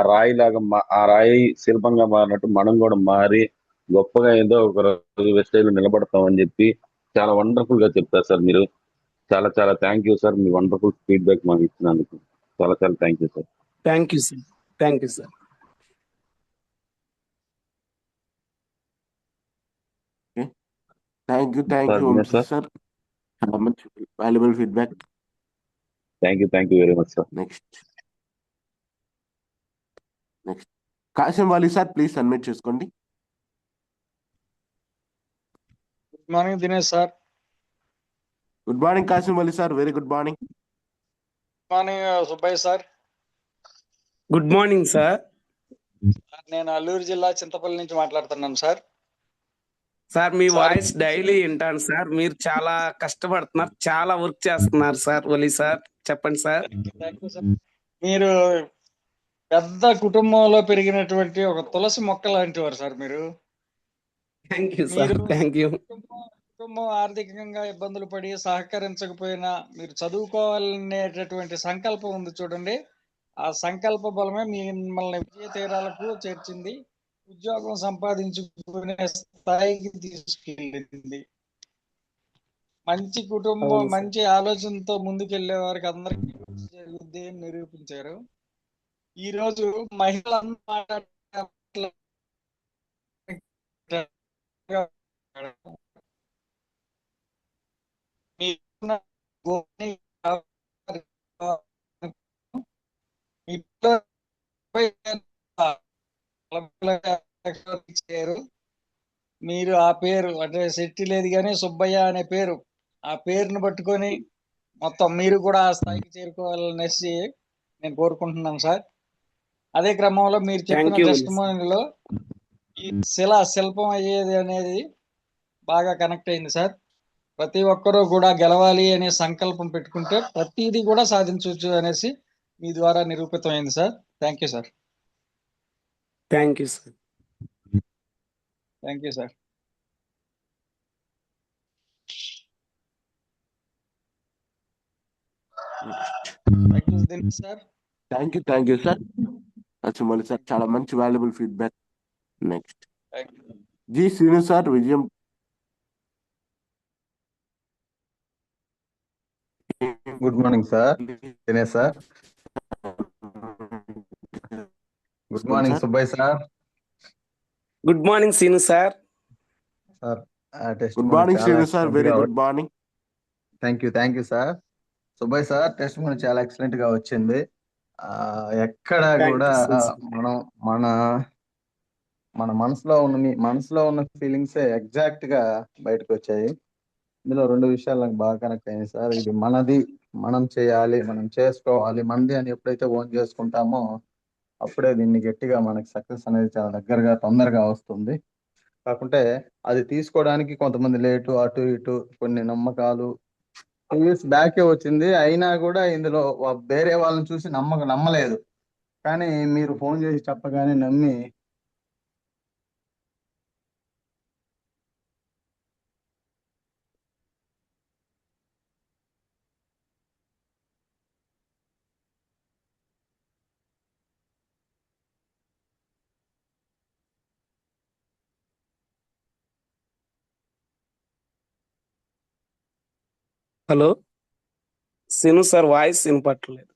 రాయి శిల్పంగా మారినట్టు మనం కూడా మారి గొప్పగా ఏదో ఒక రోజు వెస్టేజ్ నిలబడతాం అని చెప్పి చాలా వండర్ఫుల్ గా చెప్తారు సార్ మీరు. చాలా చాలా థ్యాంక్ యూ సార్, మీ వండర్ఫుల్ ఫీడ్బ్యాక్ మాకు ఇచ్చినందుకు చాలా చాలా thank you sir. Thank you sir. Thank you sir. Thank you sir Vinod sir. Sir, చాలా మంచి valuable feedback. Thank you very much sir. Next Kasim Vali sir, please submit చేసుకోండి. Good morning Dinesh sir. Good morning Kasim Vali sir, very good morning. Good morning Subbaiah sir. Good morning sir. నేను అల్లూరు జిల్లా చింతపల్లి నుంచి మాట్లాడుతున్నాను sir. Sir మీ voice daily వింటాను sir. మీరు చాలా కష్టపడుతున్నారు, చాలా వర్క్ చేస్తున్నారు సార్. ఒలి సార్ చెప్పండి సార్. Thank you sir. మీరు పెద్ద కుటుంబంలో పెరిగినటువంటి ఒక తులసి మొక్క లాంటి వారు సార్ మీరు. Thank you sir. Thank you. కుటుంబం ఆర్థికంగా ఇబ్బందులు పడి సహకరించకపోయినా మీరు చదువుకోవాలనేటటువంటి సంకల్పం ఉంది చూడండి. ఆ సంకల్ప బలమే మిమ్మల్ని విజయ తీరాలకు చేర్చింది, ఉద్యోగం సంపాదించుకునే స్థాయికి తీసుకెళ్ళింది. మంచి కుటుంబం, మంచి ఆలోచనతో ముందుకెళ్లే వారికి అందరికీ జరుగుద్ది అని నిరూపించారు. ఈ రోజు మహిళలందరూ మీరు ఆ పేరు అంటే శెట్టి లేదు కానీ సుబ్బయ్య అనే పేరు, ఆ పేరును పట్టుకొని మొత్తం మీరు కూడా ఆ స్థాయికి చేరుకోవాలనేసి నేను కోరుకుంటున్నాను సార్. అదే క్రమంలో మీరు చెప్పిన టెస్టిమోనీలో ఈ శిల్పం అయ్యేది అనేది బాగా కనెక్ట్ అయింది సార్. ప్రతి ఒక్కరూ కూడా గెలవాలి అనే సంకల్పం పెట్టుకుంటే ప్రతిదీ కూడా సాధించవచ్చు అనేసి మీ ద్వారా నిరూపితమైంది sir. Thank you sir. Thank you sir. Thank you sir. Thank you sir. Achumalli sir, చాలా మంచి valuable feedback. Next G Srinu sir, విజయం. Good morning sir, Dinesh sir. Good morning Subbaiah sir. Good morning Srinu sir. Sir good morning Srinu sir, very good morning. Thank you sir. Subbaiah sir, test చాలా excellent గా వచ్చింది. ఎక్కడ కూడా మనం మన మనసులో ఉన్న ఫీలింగ్సే ఎగ్జాక్ట్ గా బయటకు వచ్చాయి. ఇందులో 2 విషయాలు నాకు బాగా కనెక్ట్ అయ్యాయి సార్. ఇది మనది, మనం చేయాలి, మనం చేసుకోవాలి, మనది అని ఎప్పుడైతే ఓన్ చేసుకుంటామో అప్పుడే దీన్ని గట్టిగా మనకి సక్సెస్ అనేది చాలా దగ్గరగా తొందరగా వస్తుంది. కాకుంటే అది తీసుకోవడానికి కొంతమంది లేటు, అటు ఇటు కొన్ని నమ్మకాలు 2 years బ్యాకే వచ్చింది. అయినా కూడా ఇందులో వేరే వాళ్ళని చూసి నమ్మలేదు. కానీ మీరు ఫోన్ చేసి చెప్పగానే నమ్మి హలో శ్రీను సార్, వాయిస్ వినపట్లేదు.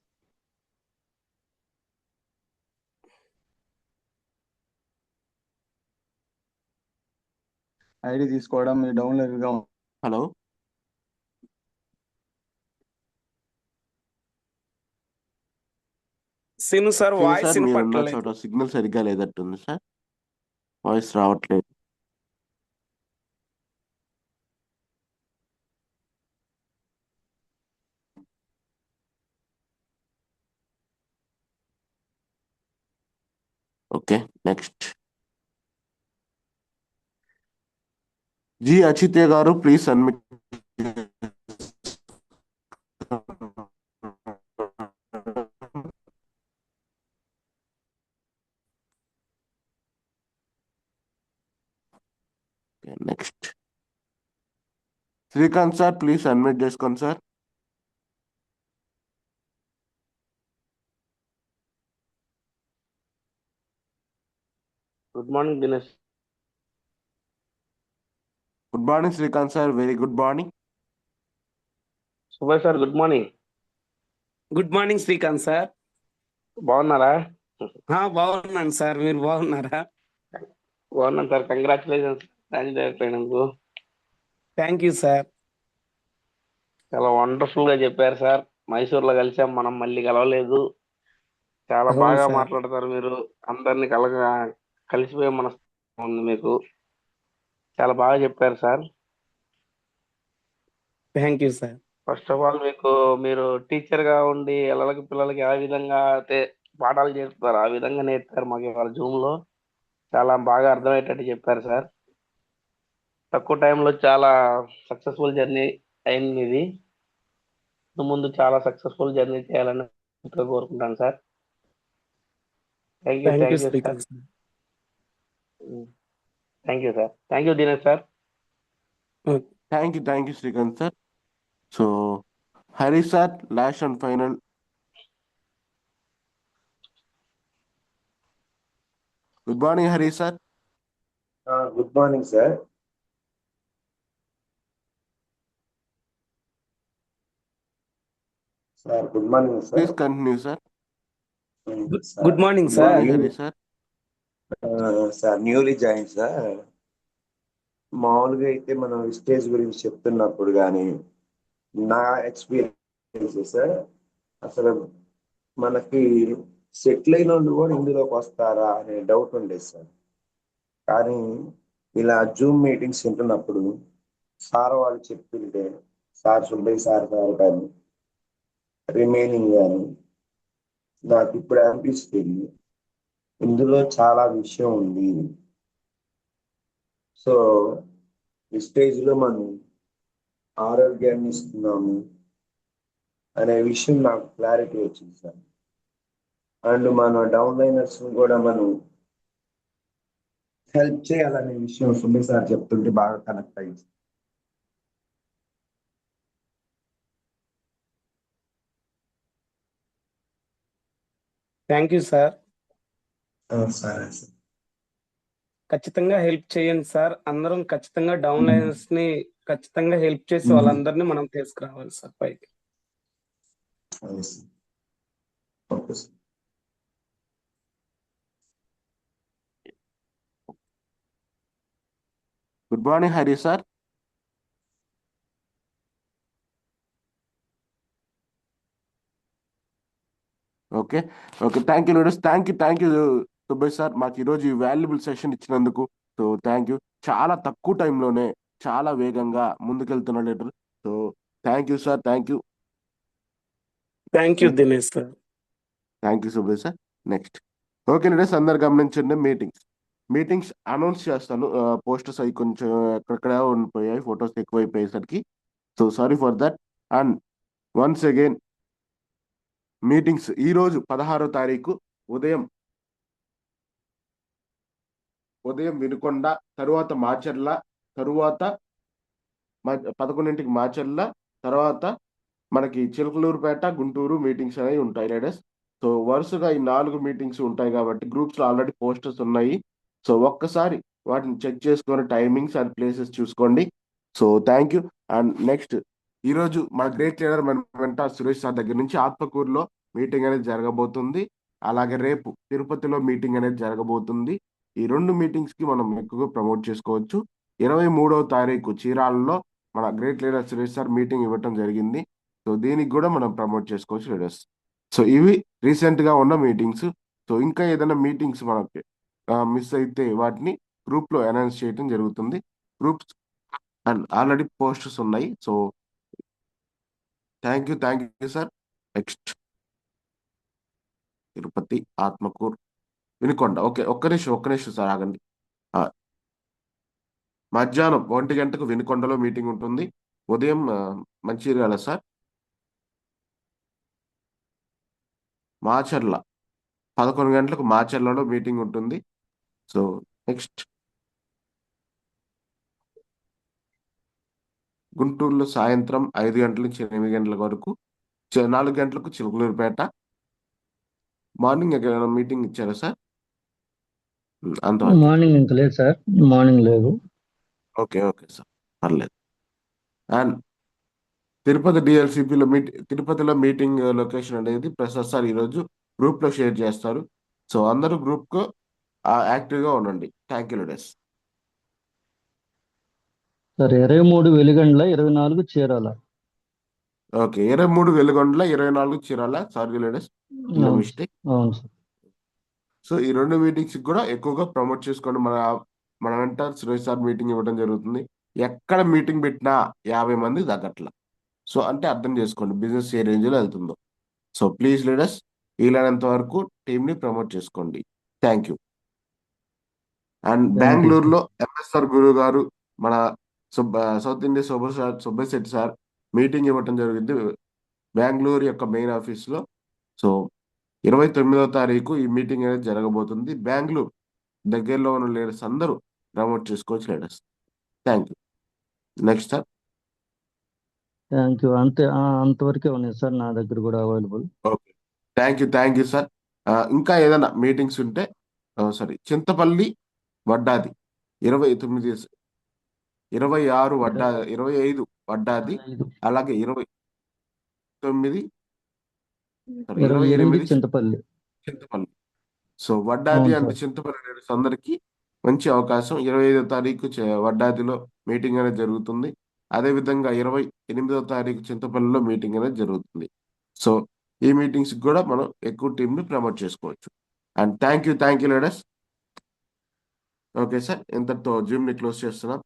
ఐడి తీసుకోవడం మీ డౌన్లోడ్గా hello Seenu sir Seenu voice sir మీరున్న వినపట్టలేదు. చోట సిగ్నల్ సరిగ్గా లేదట్టుంది సార్, వాయిస్ రావట్లేదు. ఓకే నెక్స్ట్ జి అచిత్య గారు please submit. Next Srikanth sir please submit చేసుకోండి sir. Good morning Dinesh. Good morning Srikanth sir, very good morning. Subhash sir good morning. Good morning Srikanth sir. బాగున్నారా? బాగున్నాను సార్, మీరు బాగున్నారా? బాగున్నాను సార్, కంగ్రాచులేషన్స్ బ్రాంచ్ డైరెక్టర్ అయినందుకు. Thank you sir. చాలా wonderful గా చెప్పారు సార్. మైసూర్లో కలిసాం, మనం మళ్ళీ కలవలేదు. చాలా అవును బాగా సార్. మాట్లాడతారు మీరు. అందరినీ కలిసిపోయే మనసు ఉంది మీకు. చాలా బాగా చెప్పారు sir. Thank you sir. First of all మీరు టీచర్ గా ఉండి పిల్లలకి ఏ విధంగా అయితే పాఠాలు చేస్తారు ఆ విధంగా నేర్పారు మాకు ఇవాళ జూమ్ లో. చాలా బాగా అర్థమయ్యేటట్టు చెప్పారు సార్. తక్కువ టైంలో చాలా సక్సెస్ఫుల్ జర్నీ అయింది ఇది. ముందు చాలా సక్సెస్ఫుల్ జర్నీ చేయాలని కోరుకుంటాను sir. Thank you thank you sir. Srikanth sir. Thank you sir. Thank you Dinesh sir. Thank you Srikanth sir. So Hari sir last and final. Good morning Hari sir. Good morning sir. Sir good morning sir. Please continue sir. Good morning good sir. Morning Hari sir. Sir newly join sir. మామూలుగా అయితే మనం stage గురించి చెప్తున్నప్పుడు కానీ నా experience sir, అసలు మనకి settle అయిన వాళ్ళు కూడా ఇందులోకి వస్తారా అనే డౌట్ ఉండేది సార్. కానీ ఇలా జూమ్ మీటింగ్స్ వింటున్నప్పుడు సార్ వాళ్ళు చెప్తుంటే, సార్ సుబ్బయ్య సార్ కానీ రిమైనింగ్ కానీ నాకు ఇప్పుడు అనిపిస్తుంది ఇందులో చాలా విషయం ఉంది. సో ఈ స్టేజ్లో మనం ఆరోగ్యాన్ని ఇస్తున్నాము అనే విషయం నాకు క్లారిటీ వచ్చింది సార్. అండ్ మన డౌన్లైనర్స్ కూడా మనం హెల్ప్ చేయాలనే విషయం సుబ్బయ్య సార్ చెప్తుంటే బాగా కనెక్ట్ అయింది. Thank you sir. సరే సార్. ఖచ్చితంగా హెల్ప్ చేయండి సార్. అందరం ఖచ్చితంగా డౌన్ లైనర్స్ ని ఖచ్చితంగా హెల్ప్ చేసి వాళ్ళందరినీ మనం తీసుకురావాలి సార్ పైకి. Good morning Hari sir. Okay thank you leaders. Thank you Subbaiah sir, మాకు ఈరోజు ఈ వాల్యుబుల్ సెషన్ ఇచ్చినందుకు. So thank you. చాలా తక్కువ టైంలోనే చాలా వేగంగా ముందుకెళ్తున్న leader. So thank you sir. Thank you Dinesh sir. Thank you Subbaiah sir. Next okay leaders, అందరు గమనించండి. మీటింగ్స్ అనౌన్స్ చేస్తాను. పోస్టర్స్ అవి కొంచెం ఎక్కడెక్కడ ఉండిపోయాయి, ఫొటోస్ ఎక్కువైపోయేసరికి. So sorry for that. And once again meetings ఈరోజు 16వ తారీఖు ఉదయం వినుకొండ, తరువాత మాచర్ల, తరువాత 11ంటికి మాచర్ల, తర్వాత మనకి చిలకలూరుపేట, గుంటూరు మీటింగ్స్ అనేవి ఉంటాయి లీడర్స్. సో వరుసగా ఈ 4 మీటింగ్స్ ఉంటాయి కాబట్టి గ్రూప్స్ లో ఆల్రెడీ పోస్టర్స్ ఉన్నాయి. సో ఒక్కసారి వాటిని చెక్ చేసుకొని టైమింగ్స్ అండ్ ప్లేసెస్ చూసుకోండి. So thank you. And next ఈరోజు మన గ్రేట్ లీడర్ వెంట సురేష్ సార్ దగ్గర నుంచి ఆత్మకూరులో మీటింగ్ అనేది జరగబోతుంది. అలాగే రేపు తిరుపతిలో మీటింగ్ అనేది జరగబోతుంది. ఈ 2 మీటింగ్స్ కి మనం ఎక్కువగా ప్రమోట్ చేసుకోవచ్చు. 23వ తారీఖు చీరాలలో మన great leader Suresh sir meeting ఇవ్వటం జరిగింది. సో దీనికి కూడా మనం ప్రమోట్ చేసుకోవచ్చు లీడర్స్. సో ఇవి రీసెంట్ గా ఉన్న మీటింగ్స్. సో ఇంకా ఏదైనా మీటింగ్స్ మనకి మిస్ అయితే వాటిని గ్రూప్ లో అనౌన్స్ చేయడం జరుగుతుంది. గ్రూప్స్ అండ్ ఆల్రెడీ పోస్టర్స్ ఉన్నాయి. So thank you sir. Next Tirupati, Atmakur, Vinukonda. Okay, ఒక్క నిమిషం సార్ ఆగండి. మధ్యాహ్నం 1 గంటకు వినుకొండలో మీటింగ్ ఉంటుంది. ఉదయం మంచిర్యాల సార్. మాచర్ల 11 గంటలకు మాచర్లలో మీటింగ్ ఉంటుంది. సో నెక్స్ట్ గుంటూరులో సాయంత్రం 5 గంటల నుంచి 8 గంటల వరకు, 4 గంటలకు చిలుకలూరుపేట. మార్నింగ్ ఎక్కడైనా మీటింగ్ ఇచ్చారా సార్? అంతవరకు. మార్నింగ్ ఇంకా లేదు సార్, మార్నింగ్ లేదు. ఓకే సార్, పర్లేదు. అండ్ తిరుపతి డిఎల్సిపిలో తిరుపతిలో మీటింగ్ లొకేషన్ అనేది ప్రసాద్ సార్ ఈరోజు గ్రూప్ లో షేర్ చేస్తారు. సో అందరూ గ్రూప్ కు యాక్టివ్ గా ఉండండి. Thank you leaders. Sir 23 Veligandla, 24 Chirala. Okay, 23 వెలుగొండల, 24 Chirala. Sorry leaders, mistake. అవును సార్. సో ఈ 2 మీటింగ్స్ కూడా ఎక్కువగా ప్రమోట్ చేసుకోండి. మన వెంట సురేష్ సార్ మీటింగ్ ఇవ్వడం జరుగుతుంది. ఎక్కడ మీటింగ్ పెట్టినా 50 మంది తగ్గట్ల. సో అంటే అర్థం చేసుకోండి బిజినెస్ ఏ రేంజ్ లో వెళ్తుందో. సో ప్లీజ్ లీడర్స్, వీలైనంత వరకు టీమ్ ని ప్రమోట్ చేసుకోండి. Thank you. అండ్ బెంగళూరులో ఎంఎస్ఆర్ గురు గారు, మన south India Subbaiah Shetty sir meeting ఇవ్వటం జరిగింది బెంగళూరు యొక్క మెయిన్ ఆఫీస్ లో. సో 29వ తారీఖు ఈ మీటింగ్ అనేది జరగబోతుంది. బెంగళూరు దగ్గరలో ఉన్న లీడర్స్ అందరూ ప్రమోట్ చేసుకోవచ్చు leaders. Thank you. Next sir. Thank you. అంతవరకే ఉన్నాయి సార్ నా దగ్గర కూడా available. Okay, thank you sir. ఇంకా ఏదైనా మీటింగ్స్ ఉంటే చింతపల్లి వడ్డాది 26 25 వడ్డాది, అలాగే 28 చింతపల్లి. సో వడ్డాది అవును అండ్ సార్. చింతపల్లి లీడర్స్ అందరికీ మంచి అవకాశం. 25వ తారీఖు వడ్డాదిలో మీటింగ్ అనేది జరుగుతుంది. అదేవిధంగా 28వ తారీఖు చింతపల్లిలో మీటింగ్ అనేది జరుగుతుంది. సో ఈ మీటింగ్స్ కూడా మనం ఎక్కువ టీంని ప్రమోట్ చేసుకోవచ్చు. And thank you leaders. Okay sir, ఇంతటితో జూమ్ ని క్లోజ్ చేస్తున్నాం.